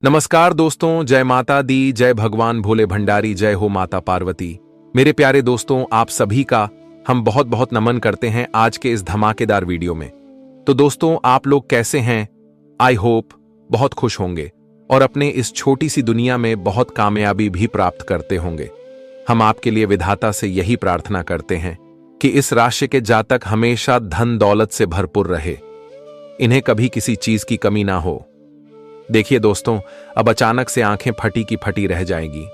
नमस्कार दोस्तों, जय माता दी, जय भगवान भोले भंडारी, जय हो माता पार्वती। मेरे प्यारे दोस्तों, आप सभी का हम बहुत बहुत नमन करते हैं आज के इस धमाकेदार वीडियो में। तो दोस्तों, आप लोग कैसे हैं? आई होप बहुत खुश होंगे और अपने इस छोटी सी दुनिया में बहुत कामयाबी भी प्राप्त करते होंगे। हम आपके लिए विधाता से यही प्रार्थना करते हैं कि इस राशि के जातक हमेशा धन दौलत से भरपूर रहे, इन्हें कभी किसी चीज की कमी ना हो। देखिए दोस्तों, अब अचानक से आंखें फटी की फटी रह जाएंगी,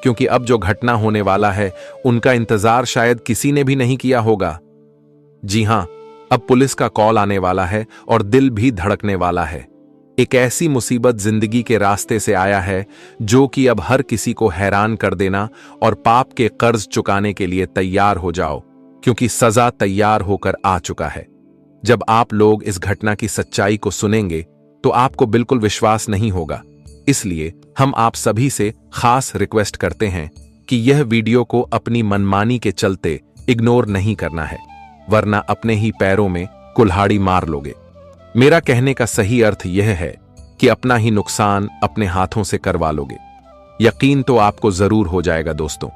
क्योंकि अब जो घटना होने वाला है उनका इंतजार शायद किसी ने भी नहीं किया होगा। जी हां, अब पुलिस का कॉल आने वाला है और दिल भी धड़कने वाला है। एक ऐसी मुसीबत जिंदगी के रास्ते से आया है जो कि अब हर किसी को हैरान कर देना, और पाप के कर्ज चुकाने के लिए तैयार हो जाओ, क्योंकि सजा तैयार होकर आ चुका है। जब आप लोग इस घटना की सच्चाई को सुनेंगे तो आपको बिल्कुल विश्वास नहीं होगा। इसलिए हम आप सभी से खास रिक्वेस्ट करते हैं कि यह वीडियो को अपनी मनमानी के चलते इग्नोर नहीं करना है, वरना अपने ही पैरों में कुल्हाड़ी मार लोगे। मेरा कहने का सही अर्थ यह है कि अपना ही नुकसान अपने हाथों से करवा लोगे। यकीन तो आपको जरूर हो जाएगा दोस्तों।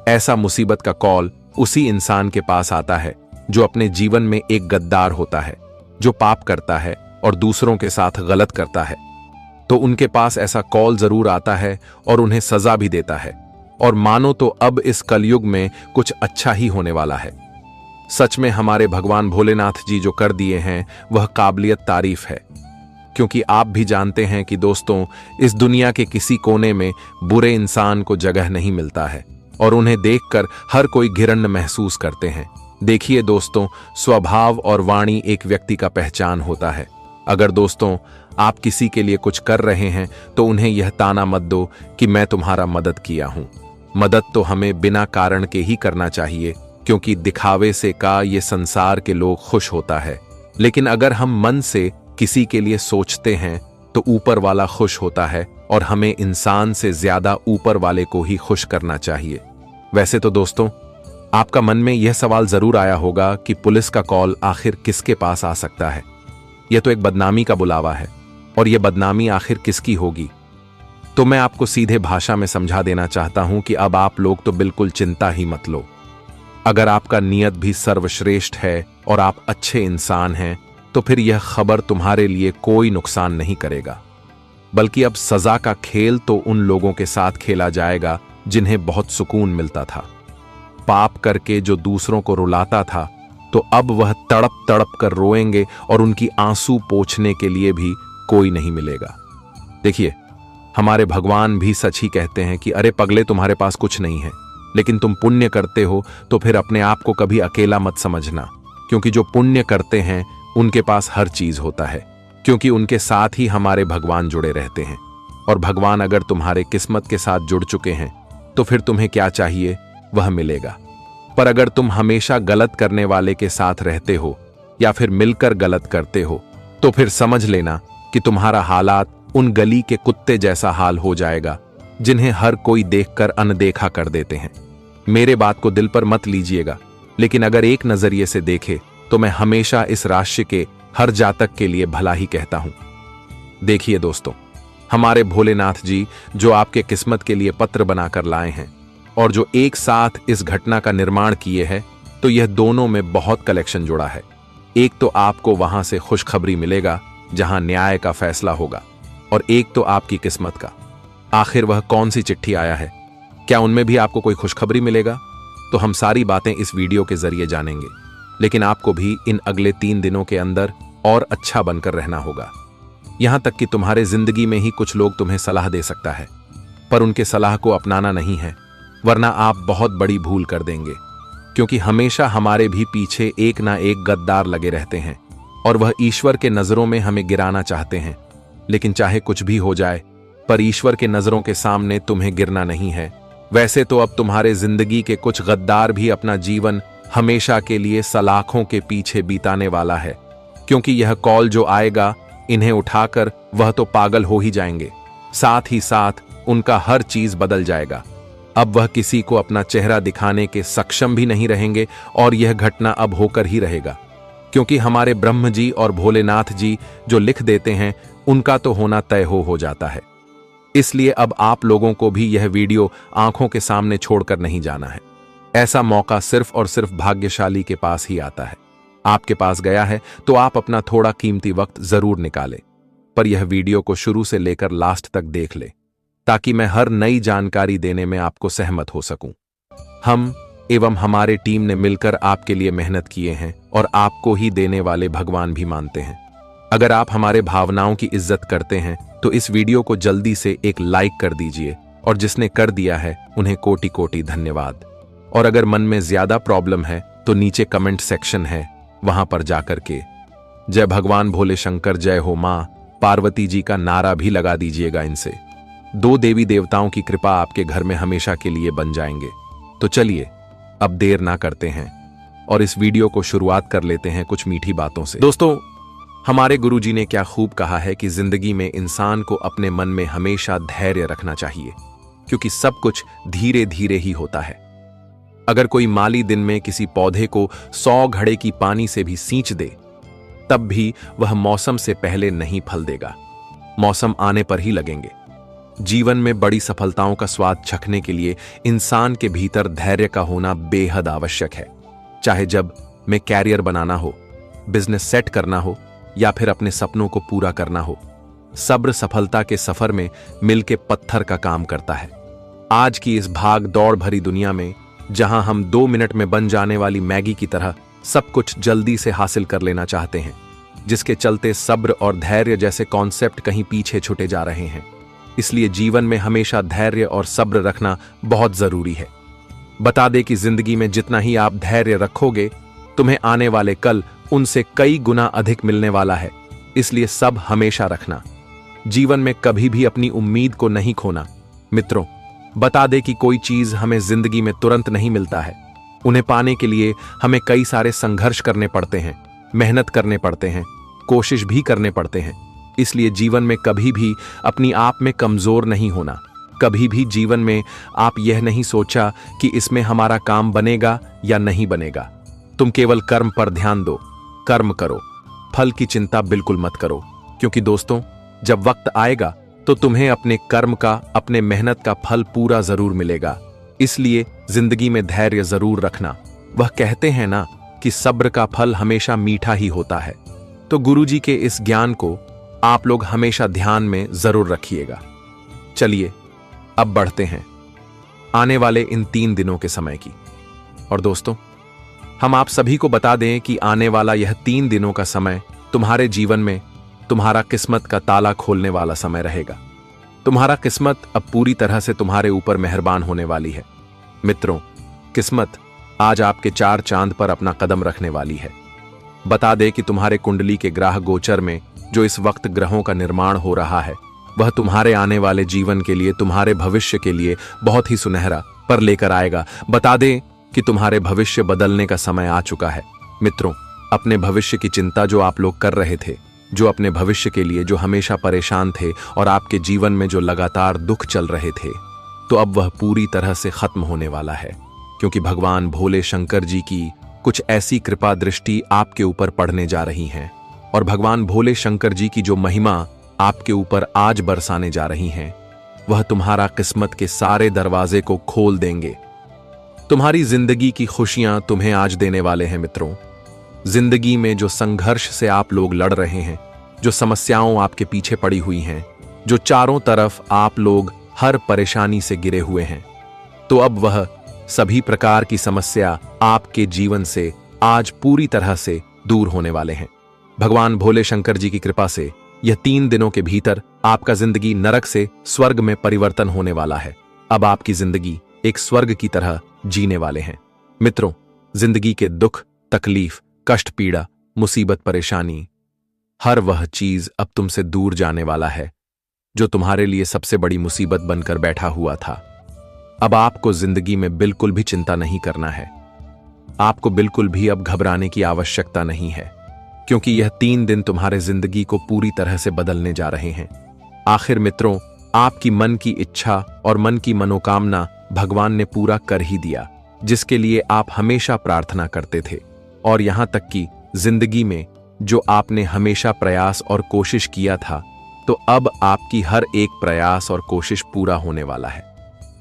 ऐसा मुसीबत का कॉल उसी इंसान के पास आता है जो अपने जीवन में एक गद्दार होता है, जो पाप करता है और दूसरों के साथ गलत करता है। तो उनके पास ऐसा कॉल जरूर आता है और उन्हें सजा भी देता है, और मानो तो अब इस कलयुग में कुछ अच्छा ही होने वाला है। सच में हमारे भगवान भोलेनाथ जी जो कर दिए हैं वह काबिलियत तारीफ है, क्योंकि आप भी जानते हैं कि दोस्तों, इस दुनिया के किसी कोने में बुरे इंसान को जगह नहीं मिलता है और उन्हें देखकर हर कोई घिरण्य महसूस करते हैं। देखिए दोस्तों, स्वभाव और वाणी एक व्यक्ति का पहचान होता है। अगर दोस्तों आप किसी के लिए कुछ कर रहे हैं तो उन्हें यह ताना मत दो कि मैं तुम्हारा मदद किया हूं। मदद तो हमें बिना कारण के ही करना चाहिए, क्योंकि दिखावे से का ये संसार के लोग खुश होता है। लेकिन अगर हम मन से किसी के लिए सोचते हैं तो ऊपर वाला खुश होता है, और हमें इंसान से ज्यादा ऊपर वाले को ही खुश करना चाहिए। वैसे तो दोस्तों, आपका मन में यह सवाल जरूर आया होगा कि पुलिस का कॉल आखिर किसके पास आ सकता है। यह तो एक बदनामी का बुलावा है, और यह बदनामी आखिर किसकी होगी? तो मैं आपको सीधे भाषा में समझा देना चाहता हूं कि अब आप लोग तो बिल्कुल चिंता ही मत लो। अगर आपका नियत भी सर्वश्रेष्ठ है और आप अच्छे इंसान हैं, तो फिर यह खबर तुम्हारे लिए कोई नुकसान नहीं करेगा, बल्कि अब सजा का खेल तो उन लोगों के साथ खेला जाएगा जिन्हें बहुत सुकून मिलता था। पाप करके जो दूसरों को रुलाता था, तो अब वह तड़प तड़प कर रोएंगे और उनकी आंसू पोंछने के लिए भी कोई नहीं मिलेगा। देखिए, हमारे भगवान भी सच ही कहते हैं कि अरे पगले, तुम्हारे पास कुछ नहीं है, लेकिन तुम पुण्य करते हो, तो फिर अपने आप को कभी अकेला मत समझना, क्योंकि जो पुण्य करते हैं उनके पास हर चीज होता है, क्योंकि उनके साथ ही हमारे भगवान जुड़े रहते हैं। और भगवान अगर तुम्हारे किस्मत के साथ जुड़ चुके हैं तो फिर तुम्हें क्या चाहिए वह मिलेगा। पर अगर तुम हमेशा गलत करने वाले के साथ रहते हो या फिर मिलकर गलत करते हो, तो फिर समझ लेना कि तुम्हारा हालात उन गली के कुत्ते जैसा हाल हो जाएगा जिन्हें हर कोई देखकर अनदेखा कर देते हैं। मेरे बात को दिल पर मत लीजिएगा, लेकिन अगर एक नजरिए से देखे तो मैं हमेशा इस राशि के हर जातक के लिए भला ही कहता हूं। देखिए दोस्तों, हमारे भोलेनाथ जी जो आपके किस्मत के लिए पत्र बनाकर लाए हैं और जो एक साथ इस घटना का निर्माण किए हैं, तो यह दोनों में बहुत कलेक्शन जुड़ा है। एक तो आपको वहां से खुशखबरी मिलेगा जहां न्याय का फैसला होगा, और एक तो आपकी किस्मत का। आखिर वह कौन सी चिट्ठी आया है? क्या उनमें भी आपको कोई खुशखबरी मिलेगा? तो हम सारी बातें इस वीडियो के जरिए जानेंगे, लेकिन आपको भी इन अगले 3 दिनों के अंदर और अच्छा बनकर रहना होगा। यहां तक कि तुम्हारे जिंदगी में ही कुछ लोग तुम्हें सलाह दे सकता है, पर उनके सलाह को अपनाना नहीं है, वरना आप बहुत बड़ी भूल कर देंगे। क्योंकि हमेशा हमारे भी पीछे एक ना एक गद्दार लगे रहते हैं, और वह ईश्वर के नजरों में हमें गिराना चाहते हैं। लेकिन चाहे कुछ भी हो जाए, पर ईश्वर के नजरों के सामने तुम्हें गिरना नहीं है। वैसे तो अब तुम्हारे जिंदगी के कुछ गद्दार भी अपना जीवन हमेशा के लिए सलाखों के पीछे बीताने वाला है, क्योंकि यह कॉल जो आएगा, इन्हें उठाकर वह तो पागल हो ही जाएंगे, साथ ही साथ उनका हर चीज बदल जाएगा। अब वह किसी को अपना चेहरा दिखाने के सक्षम भी नहीं रहेंगे, और यह घटना अब होकर ही रहेगा, क्योंकि हमारे ब्रह्म जी और भोलेनाथ जी जो लिख देते हैं उनका तो होना तय हो जाता है। इसलिए अब आप लोगों को भी यह वीडियो आंखों के सामने छोड़कर नहीं जाना है। ऐसा मौका सिर्फ और सिर्फ भाग्यशाली के पास ही आता है। आपके पास गया है तो आप अपना थोड़ा कीमती वक्त जरूर निकालें, पर यह वीडियो को शुरू से लेकर लास्ट तक देख ले, ताकि मैं हर नई जानकारी देने में आपको सहमत हो सकूं। हम एवं हमारे टीम ने मिलकर आपके लिए मेहनत किए हैं और आपको ही देने वाले भगवान भी मानते हैं। अगर आप हमारे भावनाओं की इज्जत करते हैं तो इस वीडियो को जल्दी से एक लाइक कर दीजिए, और जिसने कर दिया है उन्हें कोटि कोटि धन्यवाद। और अगर मन में ज्यादा प्रॉब्लम है तो नीचे कमेंट सेक्शन है, वहां पर जाकर के जय भगवान भोले शंकर, जय हो मां पार्वती जी का नारा भी लगा दीजिएगा। इनसे 2 देवी देवताओं की कृपा आपके घर में हमेशा के लिए बन जाएंगे। तो चलिए अब देर ना करते हैं और इस वीडियो को शुरुआत कर लेते हैं कुछ मीठी बातों से। दोस्तों, हमारे गुरुजी ने क्या खूब कहा है कि जिंदगी में इंसान को अपने मन में हमेशा धैर्य रखना चाहिए, क्योंकि सब कुछ धीरे धीरे ही होता है। अगर कोई माली दिन में किसी पौधे को 100 घड़े की पानी से भी सींच दे, तब भी वह मौसम से पहले नहीं फल देगा, मौसम आने पर ही लगेंगे। जीवन में बड़ी सफलताओं का स्वाद चखने के लिए इंसान के भीतर धैर्य का होना बेहद आवश्यक है। चाहे जब में कैरियर बनाना हो, बिजनेस सेट करना हो या फिर अपने सपनों को पूरा करना हो, सब्र सफलता के सफर में मिलके पत्थर का काम करता है। आज की इस भाग दौड़ भरी दुनिया में, जहां हम 2 मिनट में बन जाने वाली मैगी की तरह सब कुछ जल्दी से हासिल कर लेना चाहते हैं, जिसके चलते सब्र और धैर्य जैसे कॉन्सेप्ट कहीं पीछे छूटे जा रहे हैं। इसलिए जीवन में हमेशा धैर्य और सब्र रखना बहुत जरूरी है। बता दे कि जिंदगी में जितना ही आप धैर्य रखोगे, तुम्हें आने वाले कल उनसे कई गुना अधिक मिलने वाला है। इसलिए सब हमेशा रखना। जीवन में कभी भी अपनी उम्मीद को नहीं खोना। मित्रों, बता दे कि कोई चीज हमें जिंदगी में तुरंत नहीं मिलता है। उन्हें पाने के लिए हमें कई सारे संघर्ष करने पड़ते हैं, मेहनत करने पड़ते हैं, कोशिश भी करने पड़ते हैं। इसलिए जीवन में कभी भी अपनी आप में कमजोर नहीं होना। कभी भी जीवन में आप यह नहीं सोचा कि इसमें हमारा काम बनेगा या नहीं बनेगा। तुम केवल कर्म पर ध्यान दो, कर्म करो, फल की चिंता बिल्कुल मत करो। क्योंकि दोस्तों, जब वक्त आएगा तो तुम्हें अपने कर्म का, अपने मेहनत का फल पूरा जरूर मिलेगा। इसलिए जिंदगी में धैर्य जरूर रखना। वह कहते हैं ना कि सब्र का फल हमेशा मीठा ही होता है। तो गुरुजी के इस ज्ञान को आप लोग हमेशा ध्यान में जरूर रखिएगा। चलिए अब बढ़ते हैं आने वाले इन 3 दिनों के समय की। और दोस्तों, हम आप सभी को बता दें कि आने वाला यह 3 दिनों का समय तुम्हारे जीवन में तुम्हारा किस्मत का ताला खोलने वाला समय रहेगा। तुम्हारा किस्मत अब पूरी तरह से तुम्हारे ऊपर मेहरबान होने वाली है। मित्रों, किस्मत आज आपके 4 चांद पर अपना कदम रखने वाली है। बता दे कि तुम्हारे कुंडली के ग्रह गोचर में जो इस वक्त ग्रहों का निर्माण हो रहा है, वह तुम्हारे आने वाले जीवन के लिए, तुम्हारे भविष्य के लिए बहुत ही सुनहरा पर लेकर आएगा। बता दें कि तुम्हारे भविष्य बदलने का समय आ चुका है। मित्रों, अपने भविष्य की चिंता जो आप लोग कर रहे थे, जो अपने भविष्य के लिए जो हमेशा परेशान थे और आपके जीवन में जो लगातार दुख चल रहे थे, तो अब वह पूरी तरह से खत्म होने वाला है। क्योंकि भगवान भोले शंकर जी की कुछ ऐसी कृपा दृष्टि आपके ऊपर पड़ने जा रही हैं, और भगवान भोले शंकर जी की जो महिमा आपके ऊपर आज बरसाने जा रही हैं, वह तुम्हारा किस्मत के सारे दरवाजे को खोल देंगे। तुम्हारी जिंदगी की खुशियां तुम्हें आज देने वाले हैं। मित्रों, जिंदगी में जो संघर्ष से आप लोग लड़ रहे हैं, जो समस्याओं आपके पीछे पड़ी हुई हैं, जो चारों तरफ आप लोग हर परेशानी से गिरे हुए हैं, तो अब वह सभी प्रकार की समस्या आपके जीवन से आज पूरी तरह से दूर होने वाले हैं। भगवान भोले शंकर जी की कृपा से यह 3 दिनों के भीतर आपका जिंदगी नरक से स्वर्ग में परिवर्तन होने वाला है। अब आपकी जिंदगी एक स्वर्ग की तरह जीने वाले हैं। मित्रों, जिंदगी के दुख, तकलीफ, कष्ट, पीड़ा, मुसीबत, परेशानी, हर वह चीज अब तुमसे दूर जाने वाला है जो तुम्हारे लिए सबसे बड़ी मुसीबत बनकर बैठा हुआ था। अब आपको जिंदगी में बिल्कुल भी चिंता नहीं करना है। आपको बिल्कुल भी अब घबराने की आवश्यकता नहीं है, क्योंकि यह 3 दिन तुम्हारे जिंदगी को पूरी तरह से बदलने जा रहे हैं। आखिर मित्रों, आपकी मन की इच्छा और मन की मनोकामना भगवान ने पूरा कर ही दिया, जिसके लिए आप हमेशा प्रार्थना करते थे। और यहां तक कि जिंदगी में जो आपने हमेशा प्रयास और कोशिश किया था, तो अब आपकी हर एक प्रयास और कोशिश पूरा होने वाला है।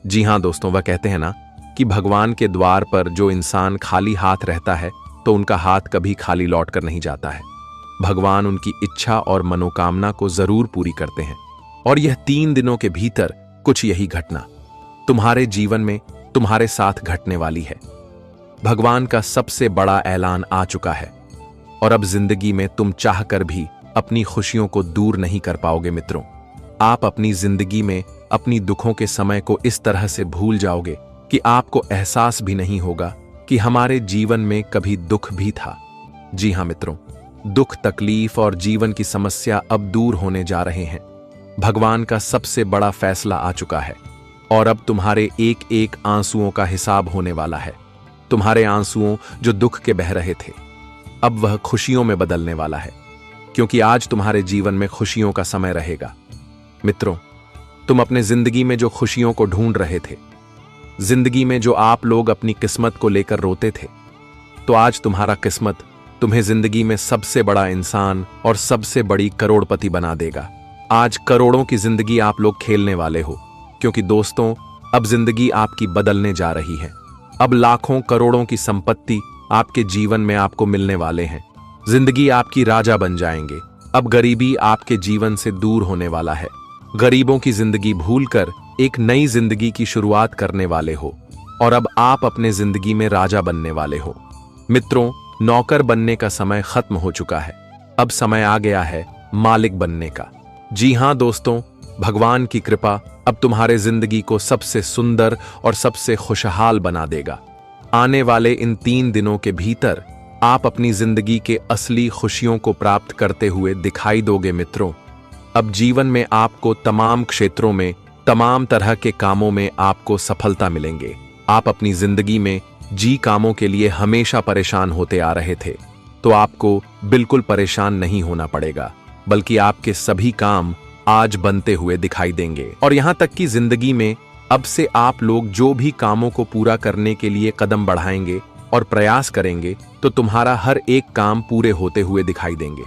जी हाँ दोस्तों, वह कहते हैं ना कि भगवान के द्वार पर जो इंसान खाली हाथ रहता है तो उनका हाथ कभी खाली लौट कर नहीं जाता है। भगवान उनकी इच्छा और मनोकामना को जरूर पूरी करते हैं। और यह 3 दिनों के भीतर कुछ यही घटना तुम्हारे जीवन में तुम्हारे साथ घटने वाली है। भगवान का सबसे बड़ा ऐलान आ चुका है और अब जिंदगी में तुम चाहकर भी अपनी खुशियों को दूर नहीं कर पाओगे मित्रों। आप अपनी जिंदगी में अपनी दुखों के समय को इस तरह से भूल जाओगे कि आपको एहसास भी नहीं होगा कि हमारे जीवन में कभी दुख भी था। जी हाँ मित्रों, दुख, तकलीफ और जीवन की समस्या अब दूर होने जा रहे हैं। भगवान का सबसे बड़ा फैसला आ चुका है और अब तुम्हारे एक एक आंसुओं का हिसाब होने वाला है। तुम्हारे आंसुओं जो दुख के बह रहे थे, अब वह खुशियों में बदलने वाला है, क्योंकि आज तुम्हारे जीवन में खुशियों का समय रहेगा। मित्रों, तुम अपने जिंदगी में जो खुशियों को ढूंढ रहे थे, जिंदगी में जो आप लोग अपनी किस्मत को लेकर रोते थे, तो आज तुम्हारा किस्मत तुम्हें जिंदगी में सबसे बड़ा इंसान और सबसे बड़ी करोड़पति बना देगा। आज करोड़ों की जिंदगी आप लोग खेलने वाले हो, क्योंकि दोस्तों अब जिंदगी आपकी बदलने जा रही है। अब लाखों करोड़ों की संपत्ति आपके जीवन में आपको मिलने वाले हैं। जिंदगी आपकी राजा बन जाएंगे। अब गरीबी आपके जीवन से दूर होने वाला है। गरीबों की जिंदगी भूलकर एक नई जिंदगी की शुरुआत करने वाले हो और अब आप अपने जिंदगी में राजा बनने वाले हो। मित्रों, नौकर बनने का समय खत्म हो चुका है। अब समय आ गया है मालिक बनने का। जी हां दोस्तों, भगवान की कृपा अब तुम्हारे जिंदगी को सबसे सुंदर और सबसे खुशहाल बना देगा। आने वाले इन 3 दिनों के भीतर आप अपनी जिंदगी के असली खुशियों को प्राप्त करते हुए दिखाई दोगे मित्रों। अब जीवन में आपको तमाम क्षेत्रों में, तमाम तरह के कामों में आपको सफलता मिलेंगे। आप अपनी जिंदगी में जी कामों के लिए हमेशा परेशान होते आ रहे थे, तो आपको बिल्कुल परेशान नहीं होना पड़ेगा, बल्कि आपके सभी काम आज बनते हुए दिखाई देंगे। और यहां तक कि जिंदगी में अब से आप लोग जो भी कामों को पूरा करने के लिए कदम बढ़ाएंगे और प्रयास करेंगे, तो तुम्हारा हर एक काम पूरे होते हुए दिखाई देंगे।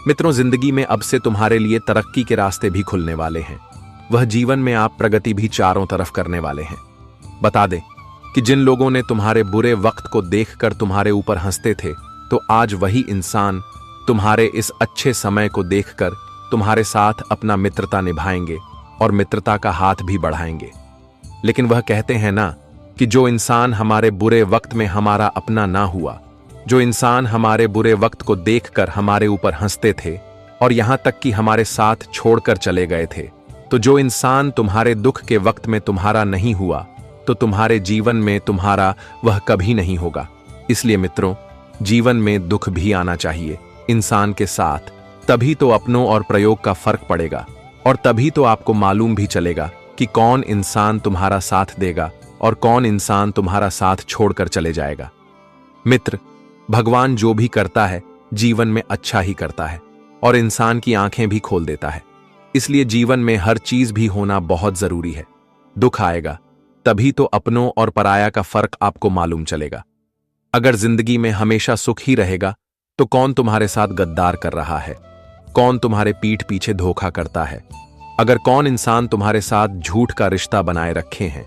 मित्रों, जिंदगी में अब से तुम्हारे लिए तरक्की के रास्ते भी खुलने वाले हैं। वह जीवन में आप प्रगति भी चारों तरफ करने वाले हैं। बता दें कि जिन लोगों ने तुम्हारे बुरे वक्त को देखकर तुम्हारे ऊपर हंसते थे, तो आज वही इंसान तुम्हारे इस अच्छे समय को देखकर तुम्हारे साथ अपना मित्रता निभाएंगे और मित्रता का हाथ भी बढ़ाएंगे। लेकिन वह कहते हैं ना कि जो इंसान हमारे बुरे वक्त में हमारा अपना ना हुआ, जो इंसान हमारे बुरे वक्त को देखकर हमारे ऊपर हंसते थे और यहां तक कि हमारे साथ छोड़कर चले गए थे, तो जो इंसान तुम्हारे दुख के वक्त में तुम्हारा नहीं हुआ, तो तुम्हारे जीवन में तुम्हारा वह कभी नहीं होगा। इसलिए मित्रों, जीवन में दुख भी आना चाहिए इंसान के साथ, तभी तो अपनों और प्रयोग का फर्क पड़ेगा और तभी तो आपको मालूम भी चलेगा कि कौन इंसान तुम्हारा साथ देगा और कौन इंसान तुम्हारा साथ छोड़कर चले जाएगा। मित्र, भगवान जो भी करता है जीवन में अच्छा ही करता है और इंसान की आंखें भी खोल देता है। इसलिए जीवन में हर चीज भी होना बहुत जरूरी है। दुख आएगा तभी तो अपनों और पराया का फर्क आपको मालूम चलेगा। अगर जिंदगी में हमेशा सुख ही रहेगा तो कौन तुम्हारे साथ गद्दार कर रहा है, कौन तुम्हारे पीठ पीछे धोखा करता है, अगर कौन इंसान तुम्हारे साथ झूठ का रिश्ता बनाए रखे हैं।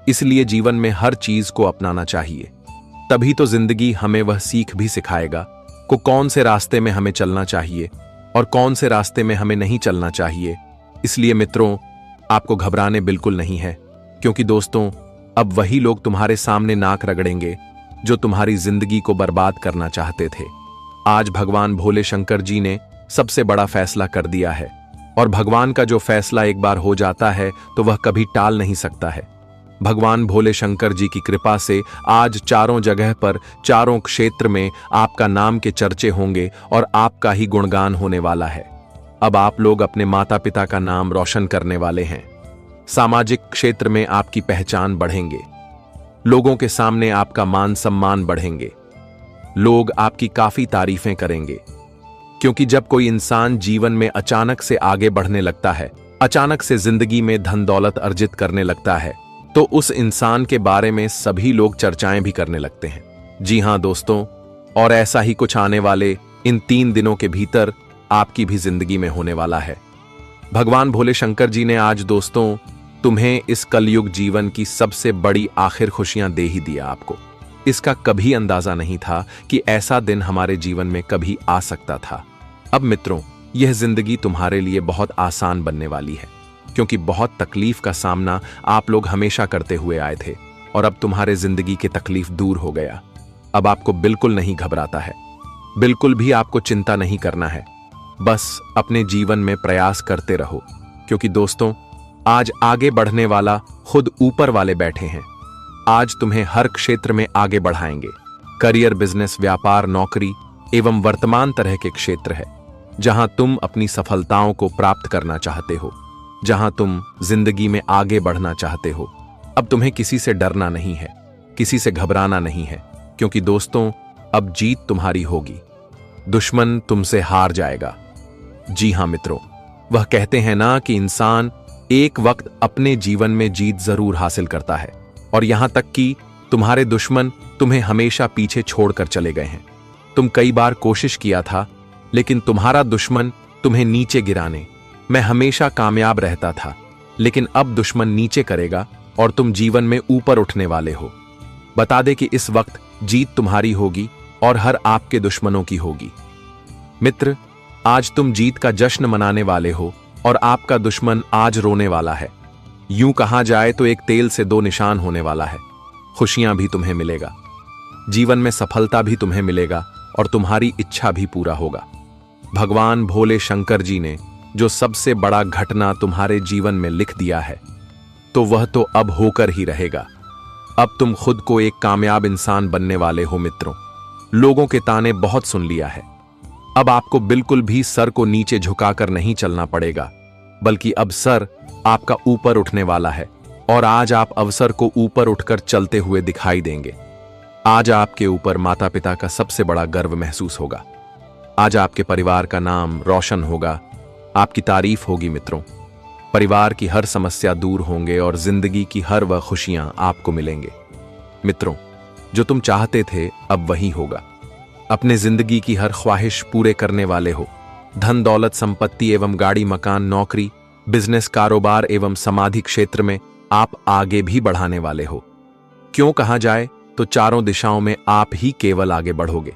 इसलिए जीवन में हर चीज को अपनाना चाहिए, तभी तो जिंदगी हमें वह सीख भी सिखाएगा को कौन से रास्ते में हमें चलना चाहिए और कौन से रास्ते में हमें नहीं चलना चाहिए। इसलिए मित्रों, आपको घबराने बिल्कुल नहीं है, क्योंकि दोस्तों अब वही लोग तुम्हारे सामने नाक रगड़ेंगे जो तुम्हारी जिंदगी को बर्बाद करना चाहते थे। आज भगवान भोले शंकर जी ने सबसे बड़ा फैसला कर दिया है और भगवान का जो फैसला एक बार हो जाता है तो वह कभी टाल नहीं सकता है। भगवान भोले शंकर जी की कृपा से आज चारों जगह पर, चारों क्षेत्र में आपका नाम के चर्चे होंगे और आपका ही गुणगान होने वाला है। अब आप लोग अपने माता पिता का नाम रोशन करने वाले हैं। सामाजिक क्षेत्र में आपकी पहचान बढ़ेंगे, लोगों के सामने आपका मान सम्मान बढ़ेंगे, लोग आपकी काफी तारीफें करेंगे। क्योंकि जब कोई इंसान जीवन में अचानक से आगे बढ़ने लगता है, अचानक से जिंदगी में धन दौलत अर्जित करने लगता है, तो उस इंसान के बारे में सभी लोग चर्चाएं भी करने लगते हैं। जी हां दोस्तों, और ऐसा ही कुछ आने वाले इन 3 दिनों के भीतर आपकी भी जिंदगी में होने वाला है। भगवान भोले शंकर जी ने आज दोस्तों तुम्हें इस कलयुग जीवन की सबसे बड़ी आखिर खुशियां दे ही दिया आपको। इसका कभी अंदाजा नहीं था कि ऐसा दिन हमारे जीवन में कभी आ सकता था। अब मित्रों, यह जिंदगी तुम्हारे लिए बहुत आसान बनने वाली है, क्योंकि बहुत तकलीफ का सामना आप लोग हमेशा करते हुए आए थे और अब तुम्हारे जिंदगी की तकलीफ दूर हो गया। अब आपको बिल्कुल नहीं घबराता है, बिल्कुल भी आपको चिंता नहीं करना है। बस अपने जीवन में प्रयास करते रहो, क्योंकि दोस्तों आज आगे बढ़ने वाला खुद ऊपर वाले बैठे हैं। आज तुम्हें हर क्षेत्र में आगे बढ़ाएंगे। करियर, बिजनेस, व्यापार, नौकरी एवं वर्तमान तरह के क्षेत्र है जहां तुम अपनी सफलताओं को प्राप्त करना चाहते हो, जहां तुम जिंदगी में आगे बढ़ना चाहते हो। अब तुम्हें किसी से डरना नहीं है, किसी से घबराना नहीं है, क्योंकि दोस्तों अब जीत तुम्हारी होगी, दुश्मन तुमसे हार जाएगा। जी हां मित्रों, वह कहते हैं ना कि इंसान एक वक्त अपने जीवन में जीत जरूर हासिल करता है, और यहां तक कि तुम्हारे दुश्मन तुम्हें हमेशा पीछे छोड़कर चले गए हैं। तुम कई बार कोशिश किया था, लेकिन तुम्हारा दुश्मन तुम्हें नीचे गिराने में हमेशा कामयाब रहता था, लेकिन अब दुश्मन नीचे करेगा और तुम जीवन में ऊपर उठने वाले हो। बता दे कि इस वक्त जीत तुम्हारी होगी और हर आपके दुश्मनों की होगी। मित्र, आज तुम जीत का जश्न मनाने वाले हो और आपका दुश्मन आज रोने वाला है। यूं कहा जाए तो एक तेल से दो निशान होने वाला है। खुशियां भी तुम्हें मिलेगा, जीवन में सफलता भी तुम्हें मिलेगा और तुम्हारी इच्छा भी पूरा होगा। भगवान भोले शंकर जी ने जो सबसे बड़ा घटना तुम्हारे जीवन में लिख दिया है, तो वह तो अब होकर ही रहेगा। अब तुम खुद को एक कामयाब इंसान बनने वाले हो मित्रों। लोगों के ताने बहुत सुन लिया है। अब आपको बिल्कुल भी सर को नीचे झुकाकर नहीं चलना पड़ेगा, बल्कि अब सर आपका ऊपर उठने वाला है और आज आप अवसर को ऊपर उठकर चलते हुए दिखाई देंगे। आज आपके ऊपर माता पिता का सबसे बड़ा गर्व महसूस होगा। आज आपके परिवार का नाम रोशन होगा, आपकी तारीफ होगी मित्रों। परिवार की हर समस्या दूर होंगे और जिंदगी की हर वह खुशियां आपको मिलेंगे। मित्रों, जो तुम चाहते थे अब वही होगा। अपने जिंदगी की हर ख्वाहिश पूरे करने वाले हो। धन दौलत, संपत्ति एवं गाड़ी, मकान, नौकरी, बिजनेस, कारोबार एवं समाधि क्षेत्र में आप आगे भी बढ़ाने वाले हो। क्यों कहा जाए तो चारों दिशाओं में आप ही केवल आगे बढ़ोगे,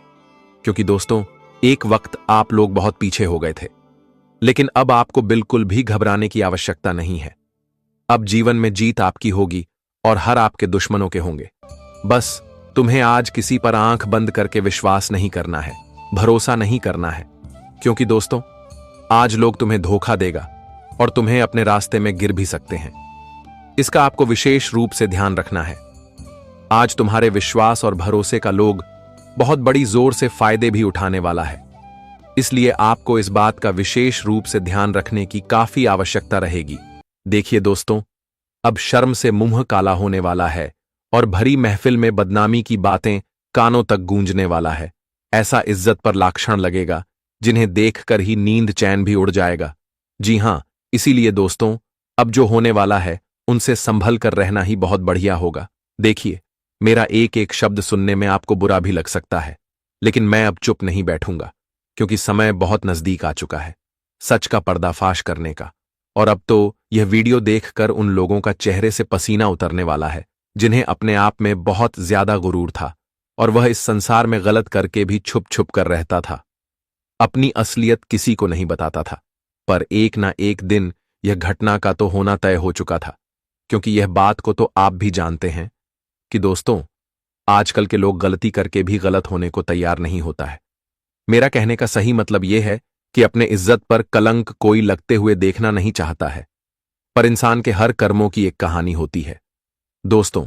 क्योंकि दोस्तों एक वक्त आप लोग बहुत पीछे हो गए थे, लेकिन अब आपको बिल्कुल भी घबराने की आवश्यकता नहीं है। अब जीवन में जीत आपकी होगी और हर आपके दुश्मनों के होंगे। बस तुम्हें आज किसी पर आंख बंद करके विश्वास नहीं करना है, भरोसा नहीं करना है, क्योंकि दोस्तों आज लोग तुम्हें धोखा देगा और तुम्हें अपने रास्ते में गिर भी सकते हैं। इसका आपको विशेष रूप से ध्यान रखना है। आज तुम्हारे विश्वास और भरोसे का लोग बहुत बड़ी जोर से फायदे भी उठाने वाला है, इसलिए आपको इस बात का विशेष रूप से ध्यान रखने की काफी आवश्यकता रहेगी। देखिए दोस्तों, अब शर्म से मुंह काला होने वाला है और भरी महफिल में बदनामी की बातें कानों तक गूंजने वाला है। ऐसा इज्जत पर लाक्षण लगेगा जिन्हें देखकर ही नींद चैन भी उड़ जाएगा। जी हां, इसीलिए दोस्तों अब जो होने वाला है उनसे संभल कर रहना ही बहुत बढ़िया होगा। देखिए, मेरा एक एक शब्द सुनने में आपको बुरा भी लग सकता है, लेकिन मैं अब चुप नहीं बैठूंगा, क्योंकि समय बहुत नजदीक आ चुका है सच का पर्दाफाश करने का। और अब तो यह वीडियो देखकर उन लोगों का चेहरे से पसीना उतरने वाला है जिन्हें अपने आप में बहुत ज्यादा गुरूर था और वह इस संसार में गलत करके भी छुप छुप कर रहता था, अपनी असलियत किसी को नहीं बताता था। पर एक ना एक दिन यह घटना का तो होना तय हो चुका था, क्योंकि यह बात को तो आप भी जानते हैं कि दोस्तों आजकल के लोग गलती करके भी गलत होने को तैयार नहीं होता है। मेरा कहने का सही मतलब यह है कि अपने इज्जत पर कलंक कोई लगते हुए देखना नहीं चाहता है, पर इंसान के हर कर्मों की एक कहानी होती है। दोस्तों,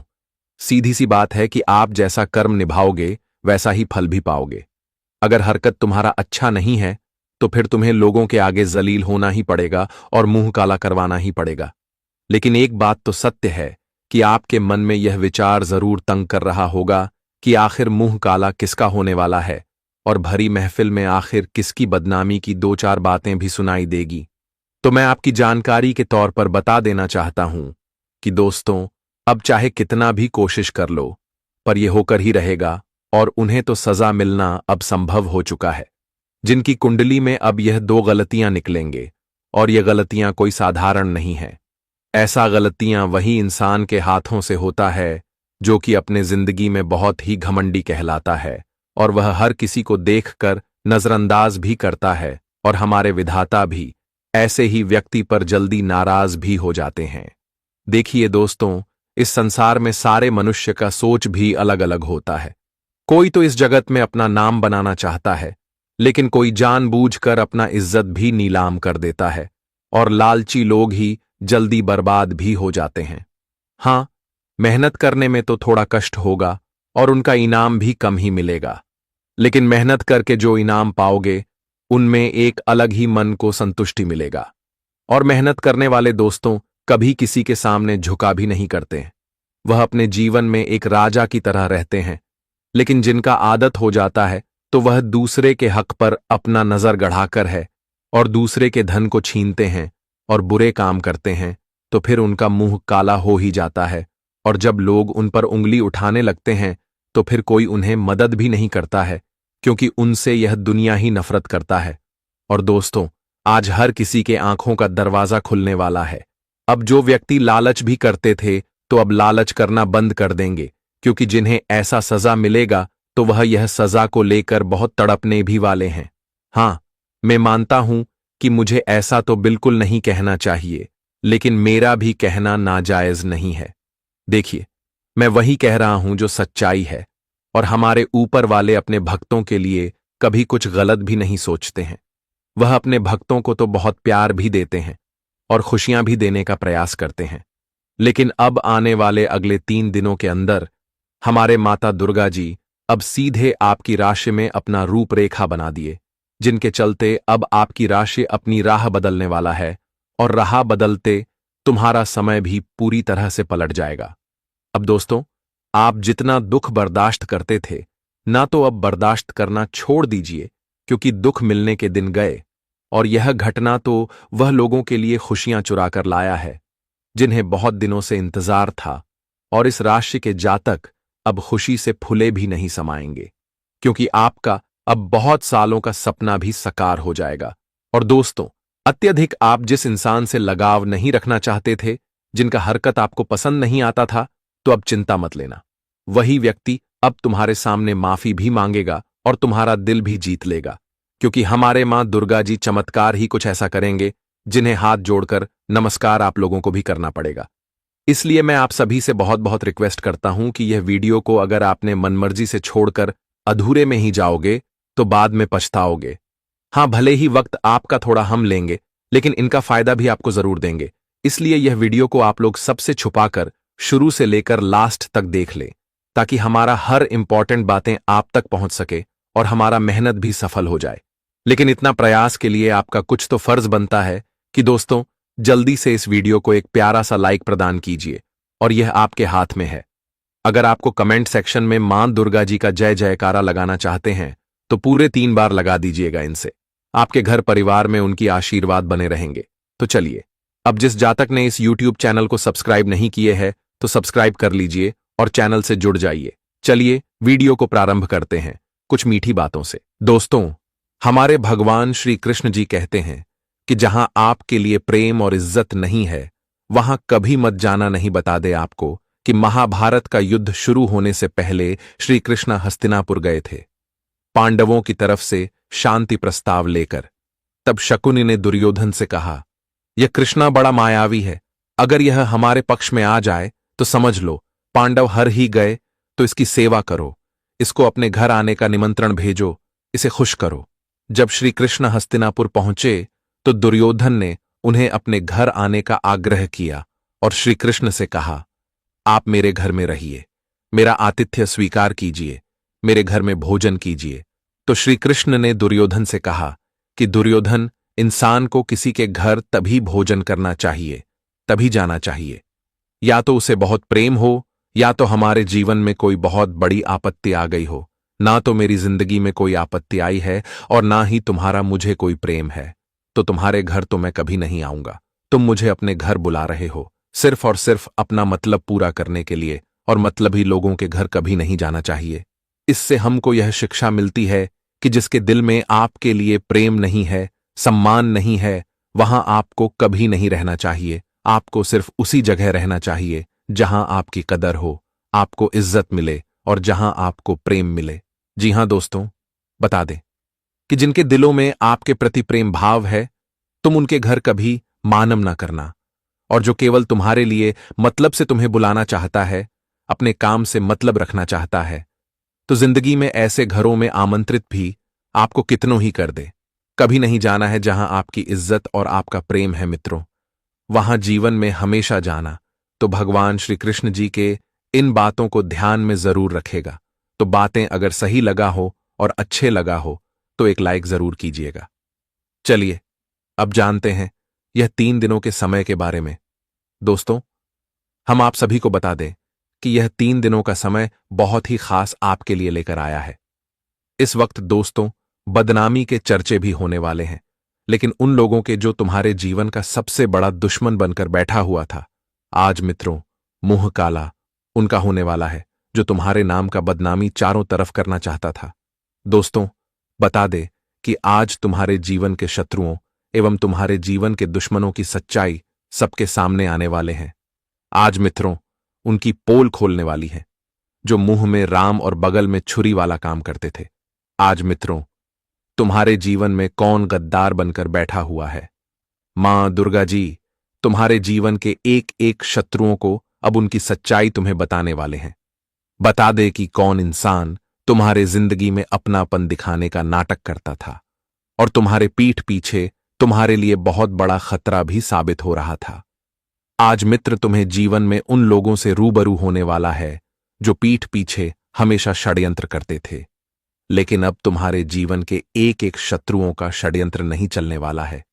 सीधी सी बात है कि आप जैसा कर्म निभाओगे वैसा ही फल भी पाओगे। अगर हरकत तुम्हारा अच्छा नहीं है तो फिर तुम्हें लोगों के आगे जलील होना ही पड़ेगा और मुंह काला करवाना ही पड़ेगा। लेकिन एक बात तो सत्य है कि आपके मन में यह विचार जरूर तंग कर रहा होगा कि आखिर मुंह काला किसका होने वाला है और भरी महफिल में आखिर किसकी बदनामी की दो चार बातें भी सुनाई देगी। तो मैं आपकी जानकारी के तौर पर बता देना चाहता हूं कि दोस्तों अब चाहे कितना भी कोशिश कर लो, पर यह होकर ही रहेगा और उन्हें तो सजा मिलना अब संभव हो चुका है। जिनकी कुंडली में अब यह दो गलतियां निकलेंगे और ये गलतियां कोई साधारण नहीं है। ऐसा गलतियां वही इंसान के हाथों से होता है जो कि अपने जिंदगी में बहुत ही घमंडी कहलाता है और वह हर किसी को देखकर नजरअंदाज भी करता है, और हमारे विधाता भी ऐसे ही व्यक्ति पर जल्दी नाराज भी हो जाते हैं। देखिए दोस्तों, इस संसार में सारे मनुष्य का सोच भी अलग अलग होता है। कोई तो इस जगत में अपना नाम बनाना चाहता है, लेकिन कोई जानबूझकर अपना इज्जत भी नीलाम कर देता है, और लालची लोग ही जल्दी बर्बाद भी हो जाते हैं। हाँ, मेहनत करने में तो थोड़ा कष्ट होगा और उनका इनाम भी कम ही मिलेगा, लेकिन मेहनत करके जो इनाम पाओगे उनमें एक अलग ही मन को संतुष्टि मिलेगा। और मेहनत करने वाले दोस्तों कभी किसी के सामने झुका भी नहीं करते हैं। वह अपने जीवन में एक राजा की तरह रहते हैं, लेकिन जिनका आदत हो जाता है तो वह दूसरे के हक पर अपना नजर गढ़ाकर है और दूसरे के धन को छीनते हैं और बुरे काम करते हैं, तो फिर उनका मुंह काला हो ही जाता है। और जब लोग उन पर उंगली उठाने लगते हैं तो फिर कोई उन्हें मदद भी नहीं करता है, क्योंकि उनसे यह दुनिया ही नफरत करता है। और दोस्तों, आज हर किसी के आंखों का दरवाजा खुलने वाला है। अब जो व्यक्ति लालच भी करते थे तो अब लालच करना बंद कर देंगे, क्योंकि जिन्हें ऐसा सजा मिलेगा तो वह यह सजा को लेकर बहुत तड़पने भी वाले हैं। हाँ, मैं मानता हूं कि मुझे ऐसा तो बिल्कुल नहीं कहना चाहिए, लेकिन मेरा भी कहना नाजायज नहीं है। देखिए, मैं वही कह रहा हूं जो सच्चाई है, और हमारे ऊपर वाले अपने भक्तों के लिए कभी कुछ गलत भी नहीं सोचते हैं। वह अपने भक्तों को तो बहुत प्यार भी देते हैं और खुशियां भी देने का प्रयास करते हैं, लेकिन अब आने वाले अगले 3 दिनों के अंदर हमारे माता दुर्गा जी अब सीधे आपकी राशि में अपना रूपरेखा बना दिए, जिनके चलते अब आपकी राशि अपनी राह बदलने वाला है, और राह बदलते तुम्हारा समय भी पूरी तरह से पलट जाएगा। अब दोस्तों, आप जितना दुख बर्दाश्त करते थे ना, तो अब बर्दाश्त करना छोड़ दीजिए, क्योंकि दुख मिलने के दिन गए, और यह घटना तो वह लोगों के लिए खुशियां चुरा कर लाया है जिन्हें बहुत दिनों से इंतजार था। और इस राशि के जातक अब खुशी से फूले भी नहीं समाएंगे, क्योंकि आपका अब बहुत सालों का सपना भी साकार हो जाएगा। और दोस्तों, अत्यधिक आप जिस इंसान से लगाव नहीं रखना चाहते थे, जिनका हरकत आपको पसंद नहीं आता था, तो अब चिंता मत लेना। वही व्यक्ति अब तुम्हारे सामने माफी भी मांगेगा और तुम्हारा दिल भी जीत लेगा, क्योंकि हमारे मां दुर्गा जी चमत्कार ही कुछ ऐसा करेंगे जिन्हें हाथ जोड़कर नमस्कार आप लोगों को भी करना पड़ेगा। इसलिए मैं आप सभी से बहुत बहुत रिक्वेस्ट करता हूं कि यह वीडियो को अगर आपने मनमर्जी से छोड़कर अधूरे में ही जाओगे तो बाद में पछताओगे। हाँ, भले ही वक्त आपका थोड़ा हम लेंगे, लेकिन इनका फायदा भी आपको जरूर देंगे। इसलिए यह वीडियो को आप लोग सबसे छुपाकर शुरू से लेकर लास्ट तक देख लें, ताकि हमारा हर इंपॉर्टेंट बातें आप तक पहुंच सके और हमारा मेहनत भी सफल हो जाए। लेकिन इतना प्रयास के लिए आपका कुछ तो फर्ज बनता है कि दोस्तों, जल्दी से इस वीडियो को एक प्यारा सा लाइक प्रदान कीजिए, और यह आपके हाथ में है। अगर आपको कमेंट सेक्शन में मां दुर्गा जी का जय जयकारा लगाना चाहते हैं तो पूरे 3 बार लगा दीजिएगा। इनसे आपके घर परिवार में उनकी आशीर्वाद बने रहेंगे। तो चलिए, अब जिस जातक ने इस YouTube चैनल को सब्सक्राइब नहीं किए है तो सब्सक्राइब कर लीजिए और चैनल से जुड़ जाइए। चलिए वीडियो को प्रारंभ करते हैं कुछ मीठी बातों से। दोस्तों, हमारे भगवान श्री कृष्ण जी कहते हैं कि जहां आपके लिए प्रेम और इज्जत नहीं है, वहां कभी मत जाना। नहीं बता दे आपको कि महाभारत का युद्ध शुरू होने से पहले श्री कृष्ण हस्तिनापुर गए थे पांडवों की तरफ से शांति प्रस्ताव लेकर। तब शकुनि ने दुर्योधन से कहा, यह कृष्णा बड़ा मायावी है, अगर यह हमारे पक्ष में आ जाए तो समझ लो पांडव हर ही गए, तो इसकी सेवा करो, इसको अपने घर आने का निमंत्रण भेजो, इसे खुश करो। जब श्री कृष्ण हस्तिनापुर पहुंचे तो दुर्योधन ने उन्हें अपने घर आने का आग्रह किया और श्री कृष्ण से कहा, आप मेरे घर में रहिए, मेरा आतिथ्य स्वीकार कीजिए, मेरे घर में भोजन कीजिए। तो श्री कृष्ण ने दुर्योधन से कहा कि दुर्योधन, इंसान को किसी के घर तभी भोजन करना चाहिए, तभी जाना चाहिए, या तो उसे बहुत प्रेम हो, या तो हमारे जीवन में कोई बहुत बड़ी आपत्ति आ गई हो। ना तो मेरी जिंदगी में कोई आपत्ति आई है और ना ही तुम्हारा मुझे कोई प्रेम है, तो तुम्हारे घर तो मैं कभी नहीं आऊंगा। तुम मुझे अपने घर बुला रहे हो सिर्फ और सिर्फ अपना मतलब पूरा करने के लिए, और मतलबी लोगों के घर कभी नहीं जाना चाहिए। इससे हमको यह शिक्षा मिलती है कि जिसके दिल में आपके लिए प्रेम नहीं है, सम्मान नहीं है, वहां आपको कभी नहीं रहना चाहिए। आपको सिर्फ उसी जगह रहना चाहिए जहां आपकी कदर हो, आपको इज्जत मिले और जहां आपको प्रेम मिले। जी हां दोस्तों, बता दें कि जिनके दिलों में आपके प्रति प्रेम भाव है, तुम उनके घर कभी मानम ना करना। और जो केवल तुम्हारे लिए मतलब से तुम्हें बुलाना चाहता है, अपने काम से मतलब रखना चाहता है, तो जिंदगी में ऐसे घरों में आमंत्रित भी आपको कितनों ही कर दे। कभी नहीं जाना है जहां आपकी इज्जत और आपका प्रेम है मित्रों। वहां जीवन में हमेशा जाना तो भगवान श्री कृष्ण जी के इन बातों को ध्यान में जरूर रखेगा। तो बातें अगर सही लगा हो और अच्छे लगा हो तो एक लाइक जरूर कीजिएगा। चलिए अब जानते हैं यह 3 दिनों के समय के बारे में। दोस्तों, हम आप सभी को बता दें कि यह 3 दिनों का समय बहुत ही खास आपके लिए लेकर आया है। इस वक्त दोस्तों, बदनामी के चर्चे भी होने वाले हैं, लेकिन उन लोगों के जो तुम्हारे जीवन का सबसे बड़ा दुश्मन बनकर बैठा हुआ था, आज मित्रों मुंह काला उनका होने वाला है, जो तुम्हारे नाम का बदनामी चारों तरफ करना चाहता था। दोस्तों, बता दे कि आज तुम्हारे जीवन के शत्रुओं एवं तुम्हारे जीवन के दुश्मनों की सच्चाई सबके सामने आने वाले हैं। आज मित्रों उनकी पोल खोलने वाली है, जो मुंह में राम और बगल में छुरी वाला काम करते थे। आज मित्रों तुम्हारे जीवन में कौन गद्दार बनकर बैठा हुआ है। मां दुर्गा जी तुम्हारे जीवन के एक एक शत्रुओं को अब उनकी सच्चाई तुम्हें बताने वाले हैं। बता दे कि कौन इंसान तुम्हारे जिंदगी में अपनापन दिखाने का नाटक करता था और तुम्हारे पीठ पीछे तुम्हारे लिए बहुत बड़ा खतरा भी साबित हो रहा था। आज मित्र तुम्हें जीवन में उन लोगों से रूबरू होने वाला है जो पीठ पीछे हमेशा षड्यंत्र करते थे। लेकिन अब तुम्हारे जीवन के एक एक शत्रुओं का षड्यंत्र नहीं चलने वाला है,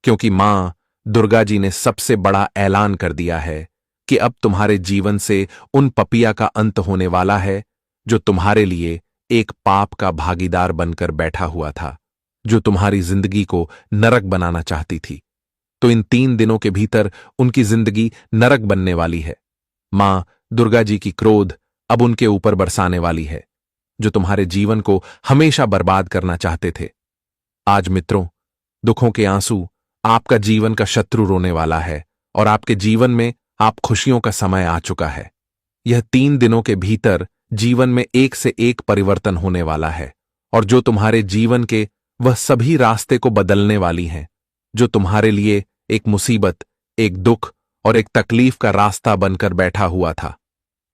क्योंकि मां दुर्गा जी ने सबसे बड़ा ऐलान कर दिया है कि अब तुम्हारे जीवन से उन पपिया का अंत होने वाला है जो तुम्हारे लिए एक पाप का भागीदार बनकर बैठा हुआ था, जो तुम्हारी जिंदगी को नरक बनाना चाहती थी। तो इन 3 दिनों के भीतर उनकी जिंदगी नरक बनने वाली है। मां दुर्गा जी की क्रोध अब उनके ऊपर बरसाने वाली है, जो तुम्हारे जीवन को हमेशा बर्बाद करना चाहते थे। आज मित्रों दुखों के आंसू आपका जीवन का शत्रु रोने वाला है और आपके जीवन में आप खुशियों का समय आ चुका है। यह 3 दिनों के भीतर जीवन में एक से एक परिवर्तन होने वाला है और जो तुम्हारे जीवन के वह सभी रास्ते को बदलने वाली हैं, जो तुम्हारे लिए एक मुसीबत, एक दुख और एक तकलीफ का रास्ता बनकर बैठा हुआ था।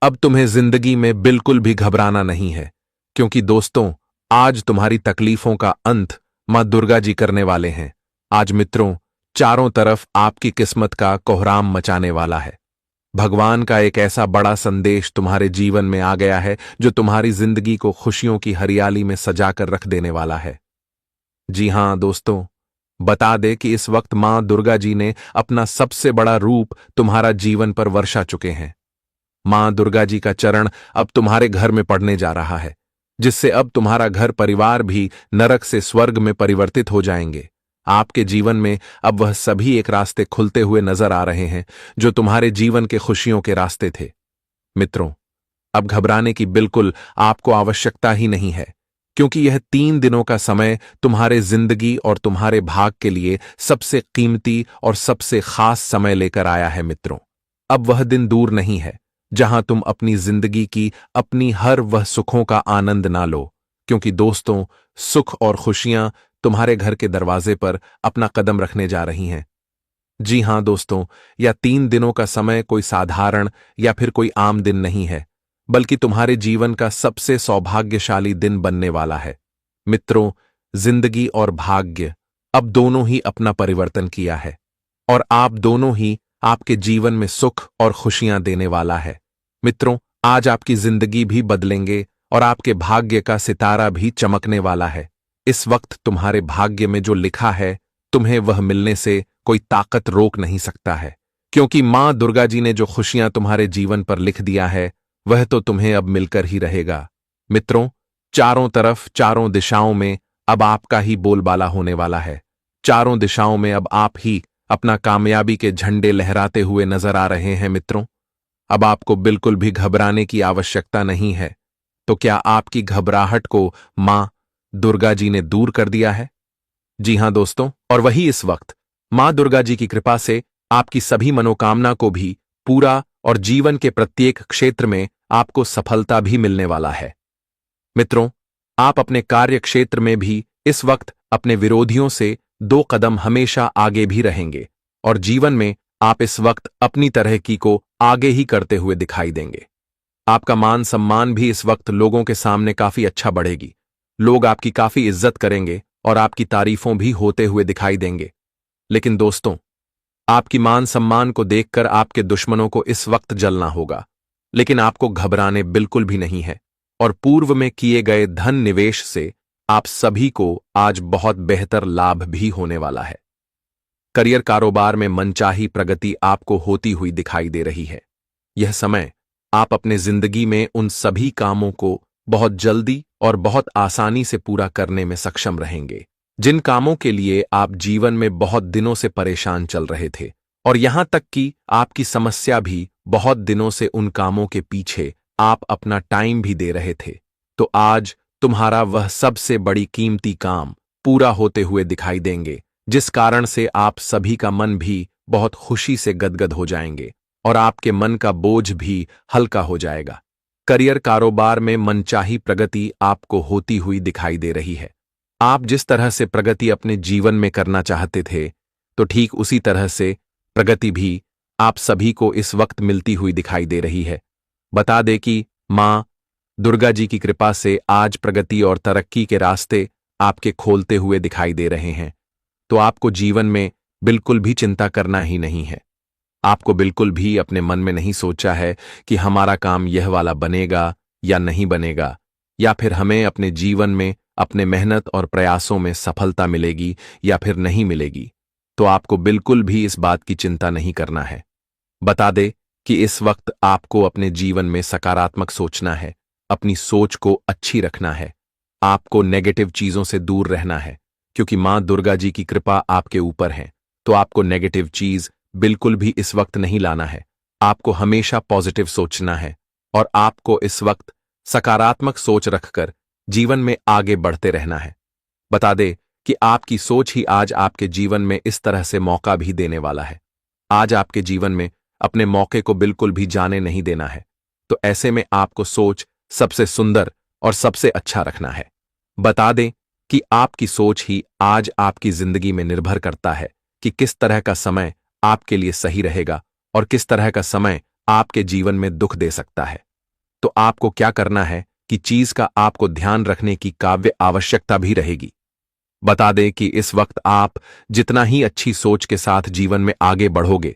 अब तुम्हें जिंदगी में बिल्कुल भी घबराना नहीं है, क्योंकि दोस्तों आज तुम्हारी तकलीफों का अंत मां दुर्गा जी करने वाले हैं। आज मित्रों चारों तरफ आपकी किस्मत का कोहराम मचाने वाला है। भगवान का एक ऐसा बड़ा संदेश तुम्हारे जीवन में आ गया है जो तुम्हारी जिंदगी को खुशियों की हरियाली में सजाकर रख देने वाला है। जी हां दोस्तों, बता दे कि इस वक्त मां दुर्गा जी ने अपना सबसे बड़ा रूप तुम्हारा जीवन पर वर्षा चुके हैं। मां दुर्गा जी का चरण अब तुम्हारे घर में पड़ने जा रहा है, जिससे अब तुम्हारा घर परिवार भी नरक से स्वर्ग में परिवर्तित हो जाएंगे। आपके जीवन में अब वह सभी एक रास्ते खुलते हुए नजर आ रहे हैं जो तुम्हारे जीवन के खुशियों के रास्ते थे। मित्रों अब घबराने की बिल्कुल आपको आवश्यकता ही नहीं है, क्योंकि यह 3 दिनों का समय तुम्हारे जिंदगी और तुम्हारे भाग के लिए सबसे कीमती और सबसे खास समय लेकर आया है। मित्रों अब वह दिन दूर नहीं है जहां तुम अपनी जिंदगी की अपनी हर वह सुखों का आनंद ना लो, क्योंकि दोस्तों सुख और खुशियां तुम्हारे घर के दरवाजे पर अपना कदम रखने जा रही हैं। जी हां दोस्तों, यह 3 दिनों का समय कोई साधारण या फिर कोई आम दिन नहीं है, बल्कि तुम्हारे जीवन का सबसे सौभाग्यशाली दिन बनने वाला है। मित्रों जिंदगी और भाग्य अब दोनों ही अपना परिवर्तन किया है और आप दोनों ही आपके जीवन में सुख और खुशियां देने वाला है। मित्रों आज आपकी जिंदगी भी बदलेंगे और आपके भाग्य का सितारा भी चमकने वाला है। इस वक्त तुम्हारे भाग्य में जो लिखा है तुम्हें वह मिलने से कोई ताकत रोक नहीं सकता है, क्योंकि मां दुर्गा जी ने जो खुशियां तुम्हारे जीवन पर लिख दिया है वह तो तुम्हें अब मिलकर ही रहेगा। मित्रों चारों तरफ चारों दिशाओं में अब आपका ही बोलबाला होने वाला है। चारों दिशाओं में अब आप ही अपना कामयाबी के झंडे लहराते हुए नजर आ रहे हैं। मित्रों अब आपको बिल्कुल भी घबराने की आवश्यकता नहीं है। तो क्या आपकी घबराहट को मां दुर्गा जी ने दूर कर दिया है? जी हां दोस्तों, और वही इस वक्त मां दुर्गा जी की कृपा से आपकी सभी मनोकामना को भी पूरा और जीवन के प्रत्येक क्षेत्र में आपको सफलता भी मिलने वाला है। मित्रों, आप अपने कार्य क्षेत्र में भी इस वक्त अपने विरोधियों से 2 कदम हमेशा आगे भी रहेंगे और जीवन में आप इस वक्त अपनी तरह की को आगे ही करते हुए दिखाई देंगे। आपका मान सम्मान भी इस वक्त लोगों के सामने काफी अच्छा बढ़ेगी। लोग आपकी काफी इज्जत करेंगे और आपकी तारीफों भी होते हुए दिखाई देंगे। लेकिन दोस्तों, आपकी मान सम्मान को देखकर आपके दुश्मनों को इस वक्त जलना होगा, लेकिन आपको घबराने बिल्कुल भी नहीं है और पूर्व में किए गए धन निवेश से आप सभी को आज बहुत बेहतर लाभ भी होने वाला है। करियर कारोबार में मनचाही प्रगति आपको होती हुई दिखाई दे रही है। यह समय आप अपने जिंदगी में उन सभी कामों को बहुत जल्दी और बहुत आसानी से पूरा करने में सक्षम रहेंगे, जिन कामों के लिए आप जीवन में बहुत दिनों से परेशान चल रहे थे और यहां तक कि आपकी समस्या भी बहुत दिनों से उन कामों के पीछे आप अपना टाइम भी दे रहे थे। तो आज तुम्हारा वह सबसे बड़ी कीमती काम पूरा होते हुए दिखाई देंगे, जिस कारण से आप सभी का मन भी बहुत खुशी से गदगद हो जाएंगे और आपके मन का बोझ भी हल्का हो जाएगा। करियर कारोबार में मनचाही प्रगति आपको होती हुई दिखाई दे रही है। आप जिस तरह से प्रगति अपने जीवन में करना चाहते थे, तो ठीक उसी तरह से प्रगति भी आप सभी को इस वक्त मिलती हुई दिखाई दे रही है। बता दें कि मां दुर्गा जी की कृपा से आज प्रगति और तरक्की के रास्ते आपके खोलते हुए दिखाई दे रहे हैं। तो आपको जीवन में बिल्कुल भी चिंता करना ही नहीं है। आपको बिल्कुल भी अपने मन में नहीं सोचा है कि हमारा काम यह वाला बनेगा या नहीं बनेगा, या फिर हमें अपने जीवन में अपने मेहनत और प्रयासों में सफलता मिलेगी या फिर नहीं मिलेगी। तो आपको बिल्कुल भी इस बात की चिंता नहीं करना है। बता दे कि इस वक्त आपको अपने जीवन में सकारात्मक सोचना है, अपनी सोच को अच्छी रखना है। आपको नेगेटिव चीजों से दूर रहना है, क्योंकि मां दुर्गा जी की कृपा आपके ऊपर है। तो आपको नेगेटिव चीज बिल्कुल भी इस वक्त नहीं लाना है। आपको हमेशा पॉजिटिव सोचना है और आपको इस वक्त सकारात्मक सोच रखकर जीवन में आगे बढ़ते रहना है। बता दे कि आपकी सोच ही आज आपके जीवन में इस तरह से मौका भी देने वाला है। आज आपके जीवन में अपने मौके को बिल्कुल भी जाने नहीं देना है। तो ऐसे में आपको सोच सबसे सुंदर और सबसे अच्छा रखना है। बता दें कि आपकी सोच ही आज आपकी जिंदगी में निर्भर करता है कि किस तरह का समय आपके लिए सही रहेगा और किस तरह का समय आपके जीवन में दुख दे सकता है। तो आपको क्या करना है कि चीज का आपको ध्यान रखने की काव्य आवश्यकता भी रहेगी। बता दें कि इस वक्त आप जितना ही अच्छी सोच के साथ जीवन में आगे बढ़ोगे,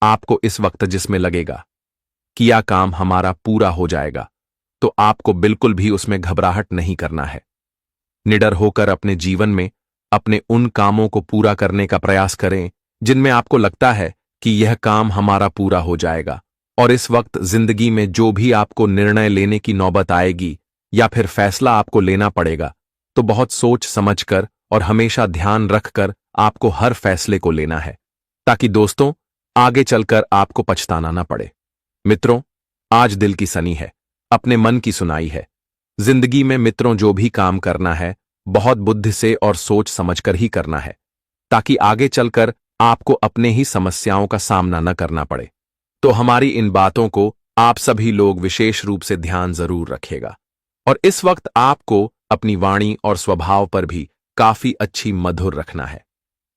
आपको इस वक्त जिसमें लगेगा कि यह काम हमारा पूरा हो जाएगा, तो आपको बिल्कुल भी उसमें घबराहट नहीं करना है। निडर होकर अपने जीवन में अपने उन कामों को पूरा करने का प्रयास करें जिनमें आपको लगता है कि यह काम हमारा पूरा हो जाएगा। और इस वक्त जिंदगी में जो भी आपको निर्णय लेने की नौबत आएगी या फिर फैसला आपको लेना पड़ेगा, तो बहुत सोच समझकर और हमेशा ध्यान रखकर आपको हर फैसले को लेना है, ताकि दोस्तों आगे चलकर आपको पछताना ना पड़े। मित्रों, आज दिल की सनी है, अपने मन की सुनाई है। जिंदगी में मित्रों जो भी काम करना है, बहुत बुद्धि से और सोच समझकर ही करना है, ताकि आगे चलकर आपको अपने ही समस्याओं का सामना न करना पड़े। तो हमारी इन बातों को आप सभी लोग विशेष रूप से ध्यान जरूर रखेगा। और इस वक्त आपको अपनी वाणी और स्वभाव पर भी काफी अच्छी मधुर रखना है।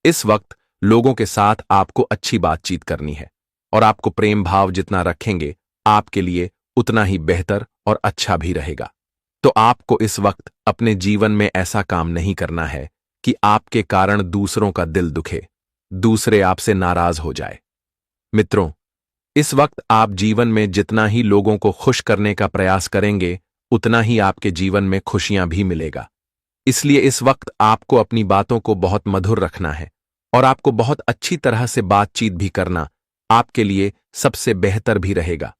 इस वक्त लोगों के साथ आपको अच्छी बातचीत करनी है और आपको प्रेम भाव जितना रखेंगे आपके लिए उतना ही बेहतर और अच्छा भी रहेगा। तो आपको इस वक्त अपने जीवन में ऐसा काम नहीं करना है कि आपके कारण दूसरों का दिल दुखे, दूसरे आपसे नाराज हो जाए। मित्रों, इस वक्त आप जीवन में जितना ही लोगों को खुश करने का प्रयास करेंगे, उतना ही आपके जीवन में खुशियां भी मिलेगा। इसलिए इस वक्त आपको अपनी बातों को बहुत मधुर रखना है और आपको बहुत अच्छी तरह से बातचीत भी करना आपके लिए सबसे बेहतर भी रहेगा।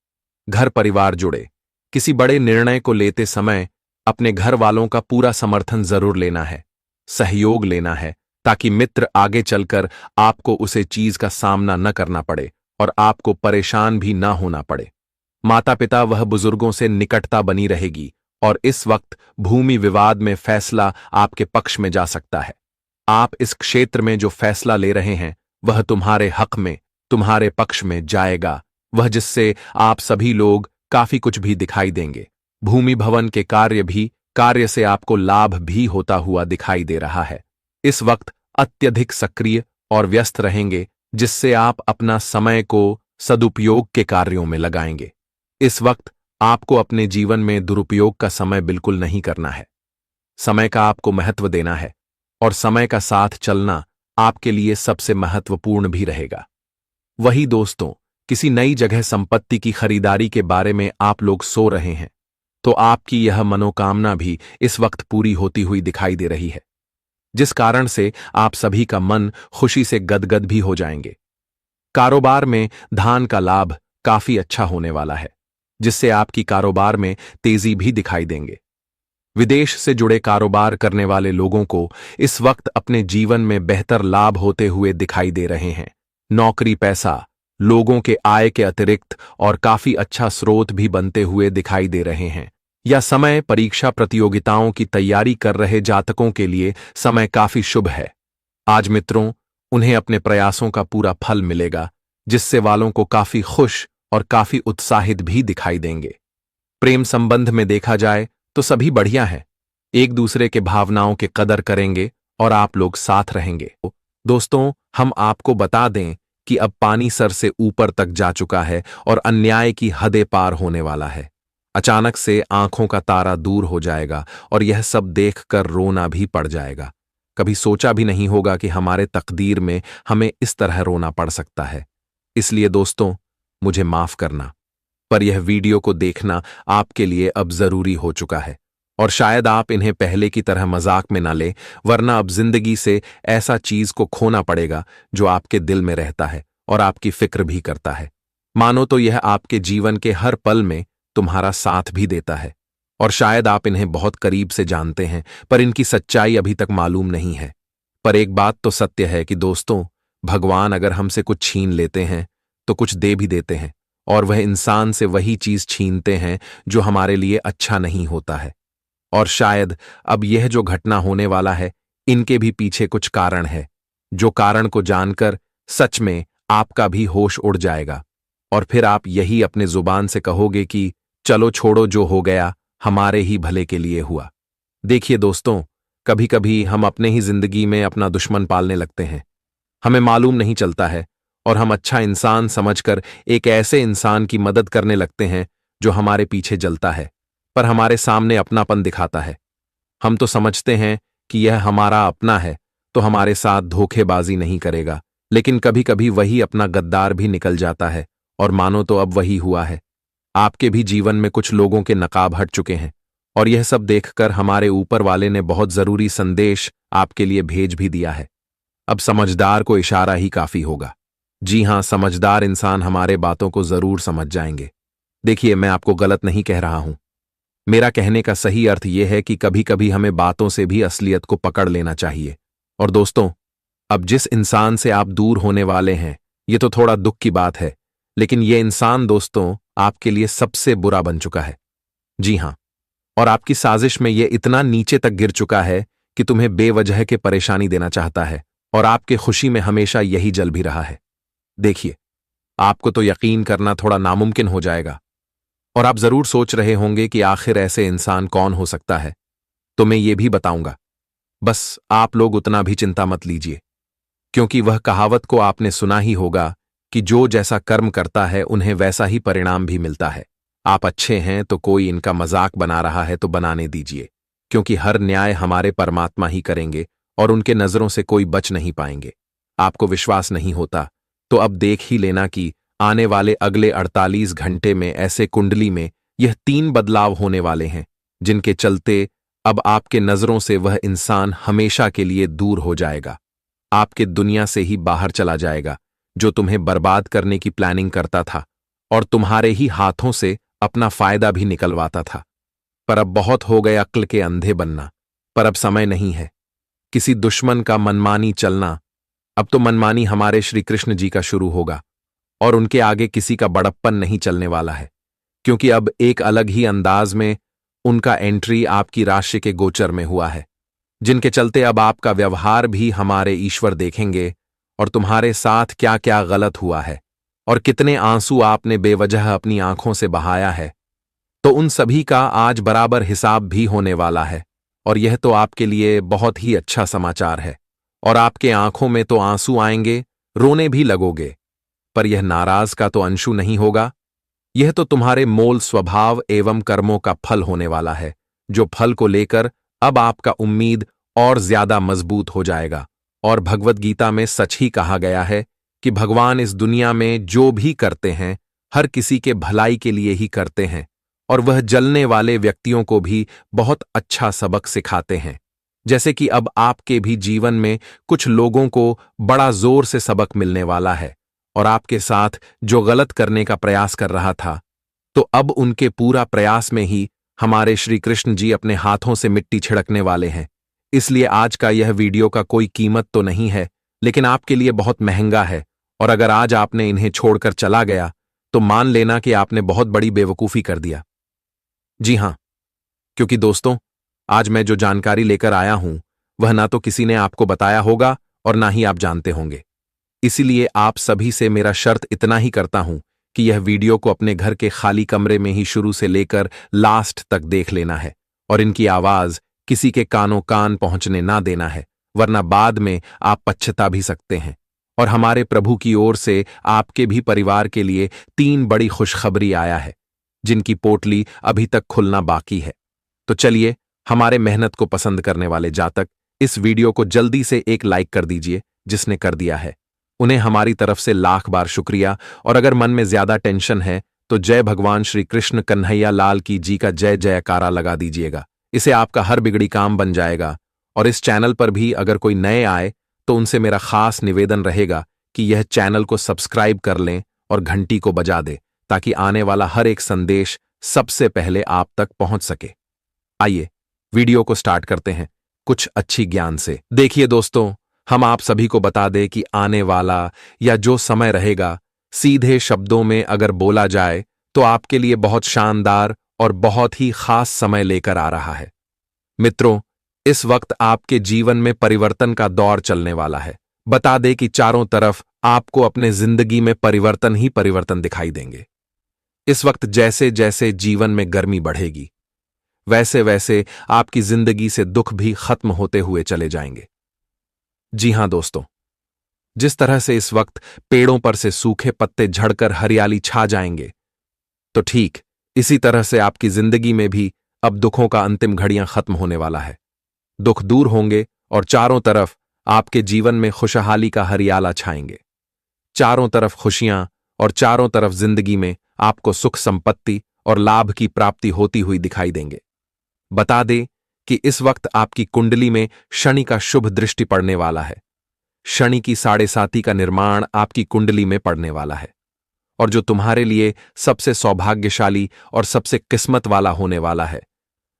घर परिवार जुड़े किसी बड़े निर्णय को लेते समय अपने घर वालों का पूरा समर्थन जरूर लेना है, सहयोग लेना है, ताकि मित्र आगे चलकर आपको उसे चीज का सामना न करना पड़े और आपको परेशान भी ना होना पड़े। माता पिता वह बुजुर्गों से निकटता बनी रहेगी और इस वक्त भूमि विवाद में फैसला आपके पक्ष में जा सकता है। आप इस क्षेत्र में जो फैसला ले रहे हैं वह तुम्हारे हक में, तुम्हारे पक्ष में जाएगा, वह जिससे आप सभी लोग काफी कुछ भी दिखाई देंगे। भूमि भवन के कार्य से आपको लाभ भी होता हुआ दिखाई दे रहा है। इस वक्त अत्यधिक सक्रिय और व्यस्त रहेंगे, जिससे आप अपना समय को सदुपयोग के कार्यों में लगाएंगे। इस वक्त आपको अपने जीवन में दुरुपयोग का समय बिल्कुल नहीं करना है। समय का आपको महत्व देना है और समय का साथ चलना आपके लिए सबसे महत्वपूर्ण भी रहेगा। वही दोस्तों, किसी नई जगह संपत्ति की खरीदारी के बारे में आप लोग सो रहे हैं, तो आपकी यह मनोकामना भी इस वक्त पूरी होती हुई दिखाई दे रही है, जिस कारण से आप सभी का मन खुशी से गदगद भी हो जाएंगे। कारोबार में धान का लाभ काफी अच्छा होने वाला है, जिससे आपकी कारोबार में तेजी भी दिखाई देंगे। विदेश से जुड़े कारोबार करने वाले लोगों को इस वक्त अपने जीवन में बेहतर लाभ होते हुए दिखाई दे रहे हैं। नौकरी पैसा, लोगों के आय के अतिरिक्त और काफी अच्छा स्रोत भी बनते हुए दिखाई दे रहे हैं। यह समय परीक्षा प्रतियोगिताओं की तैयारी कर रहे जातकों के लिए समय काफी शुभ है। आज मित्रों, उन्हें अपने प्रयासों का पूरा फल मिलेगा, जिससे वालों को काफी खुश और काफी उत्साहित भी दिखाई देंगे। प्रेम संबंध में देखा जाए तो सभी बढ़िया है, एक दूसरे के भावनाओं के कदर करेंगे और आप लोग साथ रहेंगे। दोस्तों, हम आपको बता दें कि अब पानी सर से ऊपर तक जा चुका है और अन्याय की हदें पार होने वाला है। अचानक से आंखों का तारा दूर हो जाएगा और यह सब देखकर रोना भी पड़ जाएगा। कभी सोचा भी नहीं होगा कि हमारे तकदीर में हमें इस तरह रोना पड़ सकता है। इसलिए दोस्तों, मुझे माफ करना, पर यह वीडियो को देखना आपके लिए अब जरूरी हो चुका है और शायद आप इन्हें पहले की तरह मजाक में ना लें, वरना अब जिंदगी से ऐसा चीज को खोना पड़ेगा जो आपके दिल में रहता है और आपकी फिक्र भी करता है। मानो तो यह आपके जीवन के हर पल में तुम्हारा साथ भी देता है और शायद आप इन्हें बहुत करीब से जानते हैं, पर इनकी सच्चाई अभी तक मालूम नहीं है। पर एक बात तो सत्य है कि दोस्तों, भगवान अगर हमसे कुछ छीन लेते हैं तो कुछ दे भी देते हैं, और वह इंसान से वही चीज छीनते हैं जो हमारे लिए अच्छा नहीं होता है। और शायद अब यह जो घटना होने वाला है, इनके भी पीछे कुछ कारण है, जो कारण को जानकर सच में आपका भी होश उड़ जाएगा और फिर आप यही अपने जुबान से कहोगे कि चलो छोड़ो, जो हो गया हमारे ही भले के लिए हुआ। देखिए दोस्तों, कभी कभी हम अपने ही जिंदगी में अपना दुश्मन पालने लगते हैं। हमें मालूम नहीं चलता है और हम अच्छा इंसान समझकर एक ऐसे इंसान की मदद करने लगते हैं जो हमारे पीछे जलता है, पर हमारे सामने अपनापन दिखाता है। हम तो समझते हैं कि यह हमारा अपना है, तो हमारे साथ धोखेबाजी नहीं करेगा, लेकिन कभी कभी वही अपना गद्दार भी निकल जाता है और मानो तो अब वही हुआ है। आपके भी जीवन में कुछ लोगों के नकाब हट चुके हैं और यह सब देखकर हमारे ऊपर वाले ने बहुत जरूरी संदेश आपके लिए भेज भी दिया है। अब समझदार को इशारा ही काफी होगा। जी हां, समझदार इंसान हमारे बातों को जरूर समझ जाएंगे। देखिए, मैं आपको गलत नहीं कह रहा हूं। मेरा कहने का सही अर्थ यह है कि कभी कभी हमें बातों से भी असलियत को पकड़ लेना चाहिए। और दोस्तों, अब जिस इंसान से आप दूर होने वाले हैं, ये तो थोड़ा दुख की बात है, लेकिन यह इंसान दोस्तों आपके लिए सबसे बुरा बन चुका है। जी हां, और आपकी साजिश में यह इतना नीचे तक गिर चुका है कि तुम्हें बेवजह के परेशानी देना चाहता है और आपके खुशी में हमेशा यही जल भी रहा है। देखिए, आपको तो यकीन करना थोड़ा नामुमकिन हो जाएगा और आप जरूर सोच रहे होंगे कि आखिर ऐसे इंसान कौन हो सकता है। तो मैं ये भी बताऊंगा, बस आप लोग उतना भी चिंता मत लीजिए, क्योंकि वह कहावत को आपने सुना ही होगा कि जो जैसा कर्म करता है उन्हें वैसा ही परिणाम भी मिलता है। आप अच्छे हैं तो कोई इनका मजाक बना रहा है तो बनाने दीजिए, क्योंकि हर न्याय हमारे परमात्मा ही करेंगे और उनके नजरों से कोई बच नहीं पाएंगे। आपको विश्वास नहीं होता तो अब देख ही लेना कि आने वाले अगले 48 घंटे में ऐसे कुंडली में यह 3 बदलाव होने वाले हैं, जिनके चलते अब आपके नजरों से वह इंसान हमेशा के लिए दूर हो जाएगा, आपके दुनिया से ही बाहर चला जाएगा, जो तुम्हें बर्बाद करने की प्लानिंग करता था और तुम्हारे ही हाथों से अपना फायदा भी निकलवाता था। पर अब बहुत हो गए अक्ल के अंधे बनना, पर अब समय नहीं है किसी दुश्मन का मनमानी चलना। अब तो मनमानी हमारे श्री कृष्ण जी का शुरू होगा और उनके आगे किसी का बड़प्पन नहीं चलने वाला है, क्योंकि अब एक अलग ही अंदाज में उनका एंट्री आपकी राशि के गोचर में हुआ है, जिनके चलते अब आपका व्यवहार भी हमारे ईश्वर देखेंगे और तुम्हारे साथ क्या क्या गलत हुआ है और कितने आंसू आपने बेवजह अपनी आंखों से बहाया है, तो उन सभी का आज बराबर हिसाब भी होने वाला है। और यह तो आपके लिए बहुत ही अच्छा समाचार है। और आपके आंखों में तो आंसू आएंगे, रोने भी लगोगे, पर यह नाराज का तो अंशु नहीं होगा। यह तो तुम्हारे मोल स्वभाव एवं कर्मों का फल होने वाला है, जो फल को लेकर अब आपका उम्मीद और ज्यादा मजबूत हो जाएगा। और भगवत गीता में सच ही कहा गया है कि भगवान इस दुनिया में जो भी करते हैं हर किसी के भलाई के लिए ही करते हैं, और वह जलने वाले व्यक्तियों को भी बहुत अच्छा सबक सिखाते हैं। जैसे कि अब आपके भी जीवन में कुछ लोगों को बड़ा जोर से सबक मिलने वाला है, और आपके साथ जो गलत करने का प्रयास कर रहा था, तो अब उनके पूरा प्रयास में ही हमारे श्री कृष्ण जी अपने हाथों से मिट्टी छिड़कने वाले हैं। इसलिए आज का यह वीडियो का कोई कीमत तो नहीं है, लेकिन आपके लिए बहुत महंगा है। और अगर आज आपने इन्हें छोड़कर चला गया तो मान लेना कि आपने बहुत बड़ी बेवकूफी कर दिया। जी हां, क्योंकि दोस्तों, आज मैं जो जानकारी लेकर आया हूं वह ना तो किसी ने आपको बताया होगा और ना ही आप जानते होंगे। इसीलिए आप सभी से मेरा शर्त इतना ही करता हूं कि यह वीडियो को अपने घर के खाली कमरे में ही शुरू से लेकर लास्ट तक देख लेना है, और इनकी आवाज किसी के कानों कान पहुंचने ना देना है, वरना बाद में आप पछता भी सकते हैं। और हमारे प्रभु की ओर से आपके भी परिवार के लिए 3 बड़ी खुशखबरी आया है, जिनकी पोटली अभी तक खुलना बाकी है। तो चलिए, हमारे मेहनत को पसंद करने वाले जातक इस वीडियो को जल्दी से एक लाइक कर दीजिए। जिसने कर दिया है उन्हें हमारी तरफ से लाख बार शुक्रिया। और अगर मन में ज्यादा टेंशन है तो जय भगवान श्री कृष्ण कन्हैया लाल की जी का जय जयकारा लगा दीजिएगा। इसे आपका हर बिगड़ी काम बन जाएगा। और इस चैनल पर भी अगर कोई नए आए तो उनसे मेरा खास निवेदन रहेगा कि यह चैनल को सब्सक्राइब कर लें और घंटी को बजा दे, ताकि आने वाला हर एक संदेश सबसे पहले आप तक पहुंच सके। आइए वीडियो को स्टार्ट करते हैं कुछ अच्छी ज्ञान से। देखिए दोस्तों, हम आप सभी को बता दें कि आने वाला या जो समय रहेगा, सीधे शब्दों में अगर बोला जाए तो आपके लिए बहुत शानदार और बहुत ही खास समय लेकर आ रहा है। मित्रों, इस वक्त आपके जीवन में परिवर्तन का दौर चलने वाला है। बता दें कि चारों तरफ आपको अपने जिंदगी में परिवर्तन ही परिवर्तन दिखाई देंगे। इस वक्त जैसे जैसे जीवन में गर्मी बढ़ेगी, वैसे वैसे आपकी जिंदगी से दुख भी खत्म होते हुए चले जाएंगे। जी हां दोस्तों, जिस तरह से इस वक्त पेड़ों पर से सूखे पत्ते झड़कर हरियाली छा जाएंगे, तो ठीक इसी तरह से आपकी जिंदगी में भी अब दुखों का अंतिम घड़ियां खत्म होने वाला है। दुख दूर होंगे और चारों तरफ आपके जीवन में खुशहाली का हरियाला छाएंगे। चारों तरफ खुशियां और चारों तरफ जिंदगी में आपको सुख संपत्ति और लाभ की प्राप्ति होती हुई दिखाई देंगे। बता दें कि इस वक्त आपकी कुंडली में शनि का शुभ दृष्टि पड़ने वाला है। शनि की 7.5 का निर्माण आपकी कुंडली में पड़ने वाला है, और जो तुम्हारे लिए सबसे सौभाग्यशाली और सबसे किस्मत वाला होने वाला है।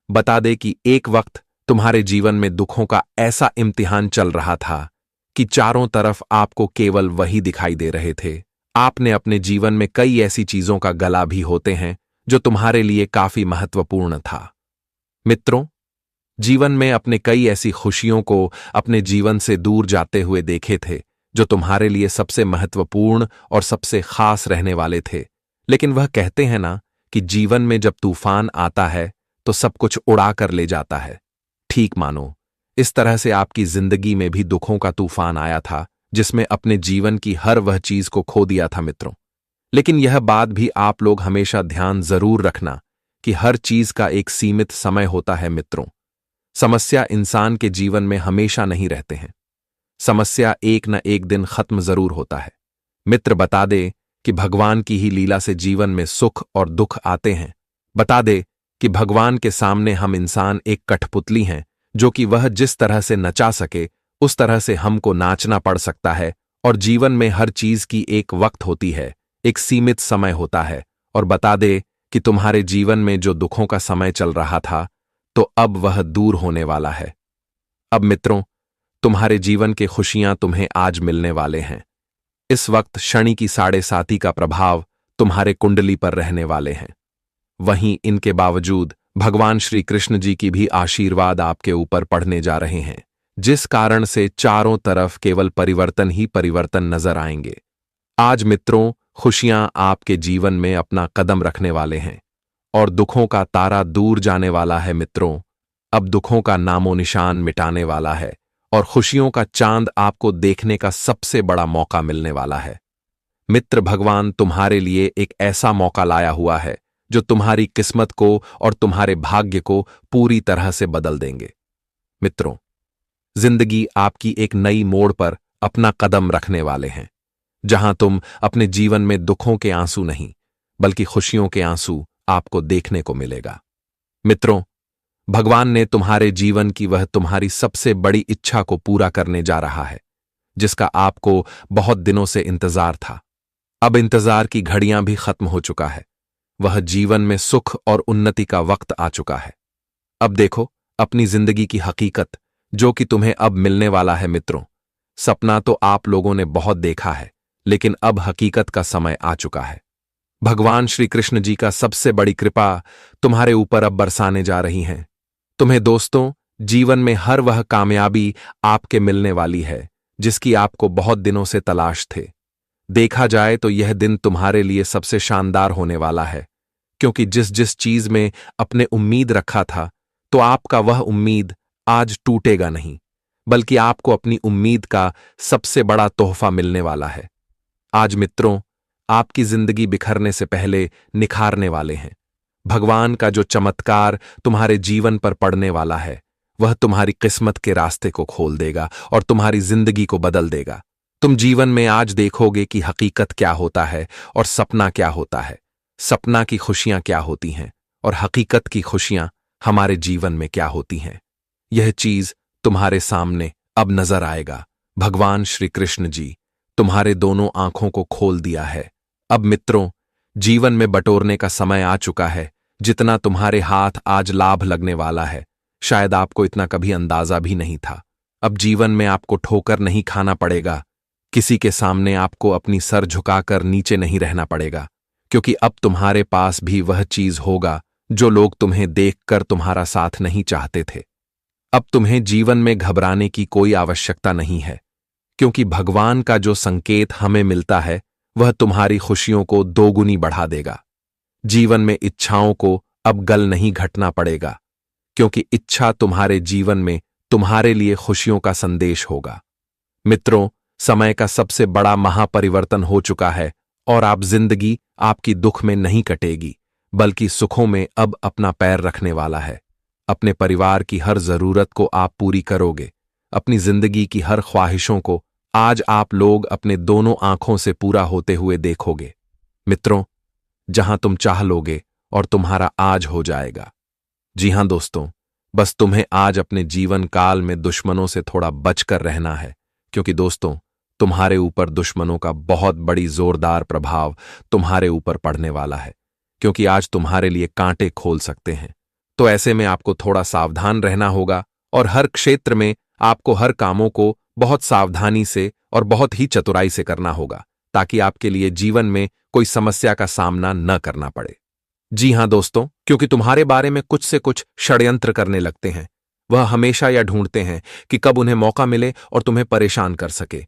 बता दे कि एक वक्त तुम्हारे जीवन में दुखों का ऐसा इम्तिहान चल रहा था कि चारों तरफ आपको केवल वही दिखाई दे रहे थे। आपने अपने जीवन में कई ऐसी चीजों का गला भी होते हैं जो तुम्हारे लिए काफी महत्वपूर्ण था। मित्रों, जीवन में अपने कई ऐसी खुशियों को अपने जीवन से दूर जाते हुए देखे थे जो तुम्हारे लिए सबसे महत्वपूर्ण और सबसे खास रहने वाले थे। लेकिन वह कहते हैं ना कि जीवन में जब तूफान आता है तो सब कुछ उड़ा कर ले जाता है। ठीक मानो, इस तरह से आपकी जिंदगी में भी दुखों का तूफान आया था, जिसमें अपने जीवन की हर वह चीज को खो दिया था मित्रों। लेकिन यह बात भी आप लोग हमेशा ध्यान जरूर रखना कि हर चीज का एक सीमित समय होता है मित्रों। समस्या इंसान के जीवन में हमेशा नहीं रहते हैं। समस्या एक न एक दिन खत्म जरूर होता है। मित्र, बता दे कि भगवान की ही लीला से जीवन में सुख और दुख आते हैं। बता दे कि भगवान के सामने हम इंसान एक कठपुतली हैं, जो कि वह जिस तरह से नचा सके उस तरह से हमको नाचना पड़ सकता है। और जीवन में हर चीज की एक वक्त होती है, एक सीमित समय होता है। और बता दे कि तुम्हारे जीवन में जो दुखों का समय चल रहा था, तो अब वह दूर होने वाला है। अब मित्रों, तुम्हारे जीवन के खुशियां तुम्हें आज मिलने वाले हैं। इस वक्त शनि की 7.5 का प्रभाव तुम्हारे कुंडली पर रहने वाले हैं। वहीं इनके बावजूद भगवान श्री कृष्ण जी की भी आशीर्वाद आपके ऊपर पड़ने जा रहे हैं, जिस कारण से चारों तरफ केवल परिवर्तन ही परिवर्तन नजर आएंगे। आज मित्रों, खुशियां आपके जीवन में अपना कदम रखने वाले हैं और दुखों का तारा दूर जाने वाला है। मित्रों, अब दुखों का नामो निशान मिटाने वाला है और खुशियों का चांद आपको देखने का सबसे बड़ा मौका मिलने वाला है। मित्र, भगवान तुम्हारे लिए एक ऐसा मौका लाया हुआ है जो तुम्हारी किस्मत को और तुम्हारे भाग्य को पूरी तरह से बदल देंगे। मित्रों, जिंदगी आपकी एक नई मोड़ पर अपना कदम रखने वाले हैं, जहां तुम अपने जीवन में दुखों के आंसू नहीं बल्कि खुशियों के आंसू आपको देखने को मिलेगा। मित्रों, भगवान ने तुम्हारे जीवन की वह तुम्हारी सबसे बड़ी इच्छा को पूरा करने जा रहा है, जिसका आपको बहुत दिनों से इंतजार था। अब इंतजार की घड़ियां भी खत्म हो चुका है। वह जीवन में सुख और उन्नति का वक्त आ चुका है। अब देखो अपनी जिंदगी की हकीकत, जो कि तुम्हें अब मिलने वाला है। मित्रों, सपना तो आप लोगों ने बहुत देखा है, लेकिन अब हकीकत का समय आ चुका है। भगवान श्री कृष्ण जी का सबसे बड़ी कृपा तुम्हारे ऊपर अब बरसाने जा रही हैं। तुम्हें दोस्तों, जीवन में हर वह कामयाबी आपके मिलने वाली है जिसकी आपको बहुत दिनों से तलाश थे। देखा जाए तो यह दिन तुम्हारे लिए सबसे शानदार होने वाला है, क्योंकि जिस जिस चीज में अपने उम्मीद रखा था, तो आपका वह उम्मीद आज टूटेगा नहीं, बल्कि आपको अपनी उम्मीद का सबसे बड़ा तोहफा मिलने वाला है। आज मित्रों, आपकी जिंदगी बिखरने से पहले निखारने वाले हैं। भगवान का जो चमत्कार तुम्हारे जीवन पर पड़ने वाला है, वह तुम्हारी किस्मत के रास्ते को खोल देगा और तुम्हारी जिंदगी को बदल देगा। तुम जीवन में आज देखोगे कि हकीकत क्या होता है और सपना क्या होता है, सपना की खुशियां क्या होती हैं और हकीकत की खुशियां हमारे जीवन में क्या होती हैं। यह चीज तुम्हारे सामने अब नजर आएगा। भगवान श्री कृष्ण जी तुम्हारे दोनों आंखों को खोल दिया है। अब मित्रों, जीवन में बटोरने का समय आ चुका है। जितना तुम्हारे हाथ आज लाभ लगने वाला है, शायद आपको इतना कभी अंदाजा भी नहीं था। अब जीवन में आपको ठोकर नहीं खाना पड़ेगा, किसी के सामने आपको अपनी सर झुकाकर नीचे नहीं रहना पड़ेगा, क्योंकि अब तुम्हारे पास भी वह चीज होगा जो लोग तुम्हें देखकर तुम्हारा साथ नहीं चाहते थे। अब तुम्हें जीवन में घबराने की कोई आवश्यकता नहीं है, क्योंकि भगवान का जो संकेत हमें मिलता है वह तुम्हारी खुशियों को दोगुनी बढ़ा देगा। जीवन में इच्छाओं को अब गल नहीं घटना पड़ेगा, क्योंकि इच्छा तुम्हारे जीवन में तुम्हारे लिए खुशियों का संदेश होगा। मित्रों, समय का सबसे बड़ा महापरिवर्तन हो चुका है और आप जिंदगी आपकी दुख में नहीं कटेगी, बल्कि सुखों में अब अपना पैर रखने वाला है। अपने परिवार की हर जरूरत को आप पूरी करोगे। अपनी जिंदगी की हर ख्वाहिशों को आज आप लोग अपने दोनों आंखों से पूरा होते हुए देखोगे। मित्रों, जहां तुम चाह लोगे और तुम्हारा आज हो जाएगा। जी हां दोस्तों, बस तुम्हें आज अपने जीवन काल में दुश्मनों से थोड़ा बचकर रहना है, क्योंकि दोस्तों, तुम्हारे ऊपर दुश्मनों का बहुत बड़ी जोरदार प्रभाव तुम्हारे ऊपर पड़ने वाला है, क्योंकि आज तुम्हारे लिए कांटे खोल सकते हैं। तो ऐसे में आपको थोड़ा सावधान रहना होगा और हर क्षेत्र में आपको हर कामों को बहुत सावधानी से और बहुत ही चतुराई से करना होगा, ताकि आपके लिए जीवन में कोई समस्या का सामना न करना पड़े। जी हां दोस्तों, क्योंकि तुम्हारे बारे में कुछ से कुछ षड्यंत्र करने लगते हैं। वह हमेशा यह ढूंढते हैं कि कब उन्हें मौका मिले और तुम्हें परेशान कर सके,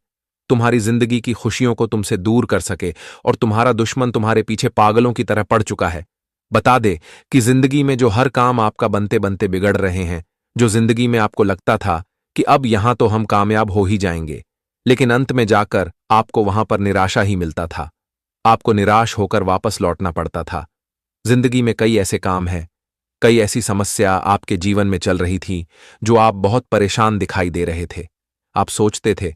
तुम्हारी जिंदगी की खुशियों को तुमसे दूर कर सके, और तुम्हारा दुश्मन तुम्हारे पीछे पागलों की तरह पड़ चुका है। बता दे कि जिंदगी में जो हर काम आपका बनते बनते बिगड़ रहे हैं, जो जिंदगी में आपको लगता था कि अब यहां तो हम कामयाब हो ही जाएंगे, लेकिन अंत में जाकर आपको वहां पर निराशा ही मिलता था। आपको निराश होकर वापस लौटना पड़ता था। जिंदगी में कई ऐसे काम हैं, कई ऐसी समस्या आपके जीवन में चल रही थी जो आप बहुत परेशान दिखाई दे रहे थे। आप सोचते थे,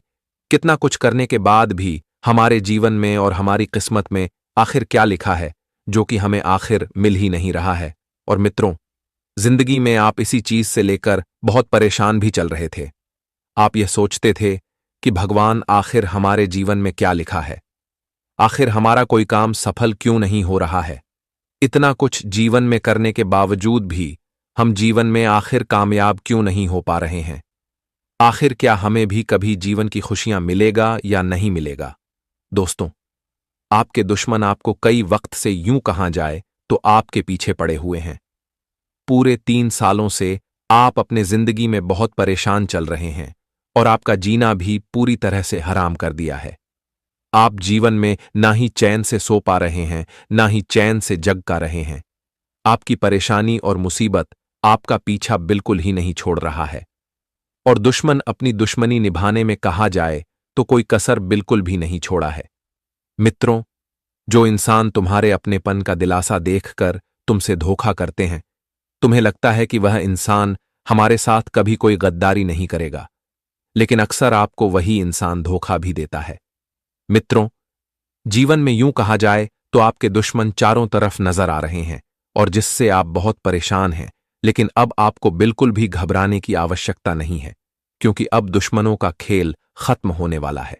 कितना कुछ करने के बाद भी हमारे जीवन में और हमारी किस्मत में आखिर क्या लिखा है, जो कि हमें आखिर मिल ही नहीं रहा है। और मित्रों, जिंदगी में आप इसी चीज से लेकर बहुत परेशान भी चल रहे थे। आप यह सोचते थे कि भगवान, आखिर हमारे जीवन में क्या लिखा है, आखिर हमारा कोई काम सफल क्यों नहीं हो रहा है। इतना कुछ जीवन में करने के बावजूद भी हम जीवन में आखिर कामयाब क्यों नहीं हो पा रहे हैं। आखिर क्या हमें भी कभी जीवन की खुशियां मिलेगा या नहीं मिलेगा। दोस्तों, आपके दुश्मन आपको कई वक्त से यूं कहा जाए तो आपके पीछे पड़े हुए हैं। पूरे 3 सालों से आप अपने जिंदगी में बहुत परेशान चल रहे हैं और आपका जीना भी पूरी तरह से हराम कर दिया है। आप जीवन में ना ही चैन से सो पा रहे हैं, ना ही चैन से जग का रहे हैं। आपकी परेशानी और मुसीबत आपका पीछा बिल्कुल ही नहीं छोड़ रहा है। और दुश्मन अपनी दुश्मनी निभाने में कहा जाए तो कोई कसर बिल्कुल भी नहीं छोड़ा है। मित्रों, जो इंसान तुम्हारे अपनेपन का दिलासा देखकर तुमसे धोखा करते हैं, तुम्हें लगता है कि वह इंसान हमारे साथ कभी कोई गद्दारी नहीं करेगा, लेकिन अक्सर आपको वही इंसान धोखा भी देता है। मित्रों, जीवन में यूं कहा जाए तो आपके दुश्मन चारों तरफ नजर आ रहे हैं और जिससे आप बहुत परेशान हैं, लेकिन अब आपको बिल्कुल भी घबराने की आवश्यकता नहीं है, क्योंकि अब दुश्मनों का खेल खत्म होने वाला है।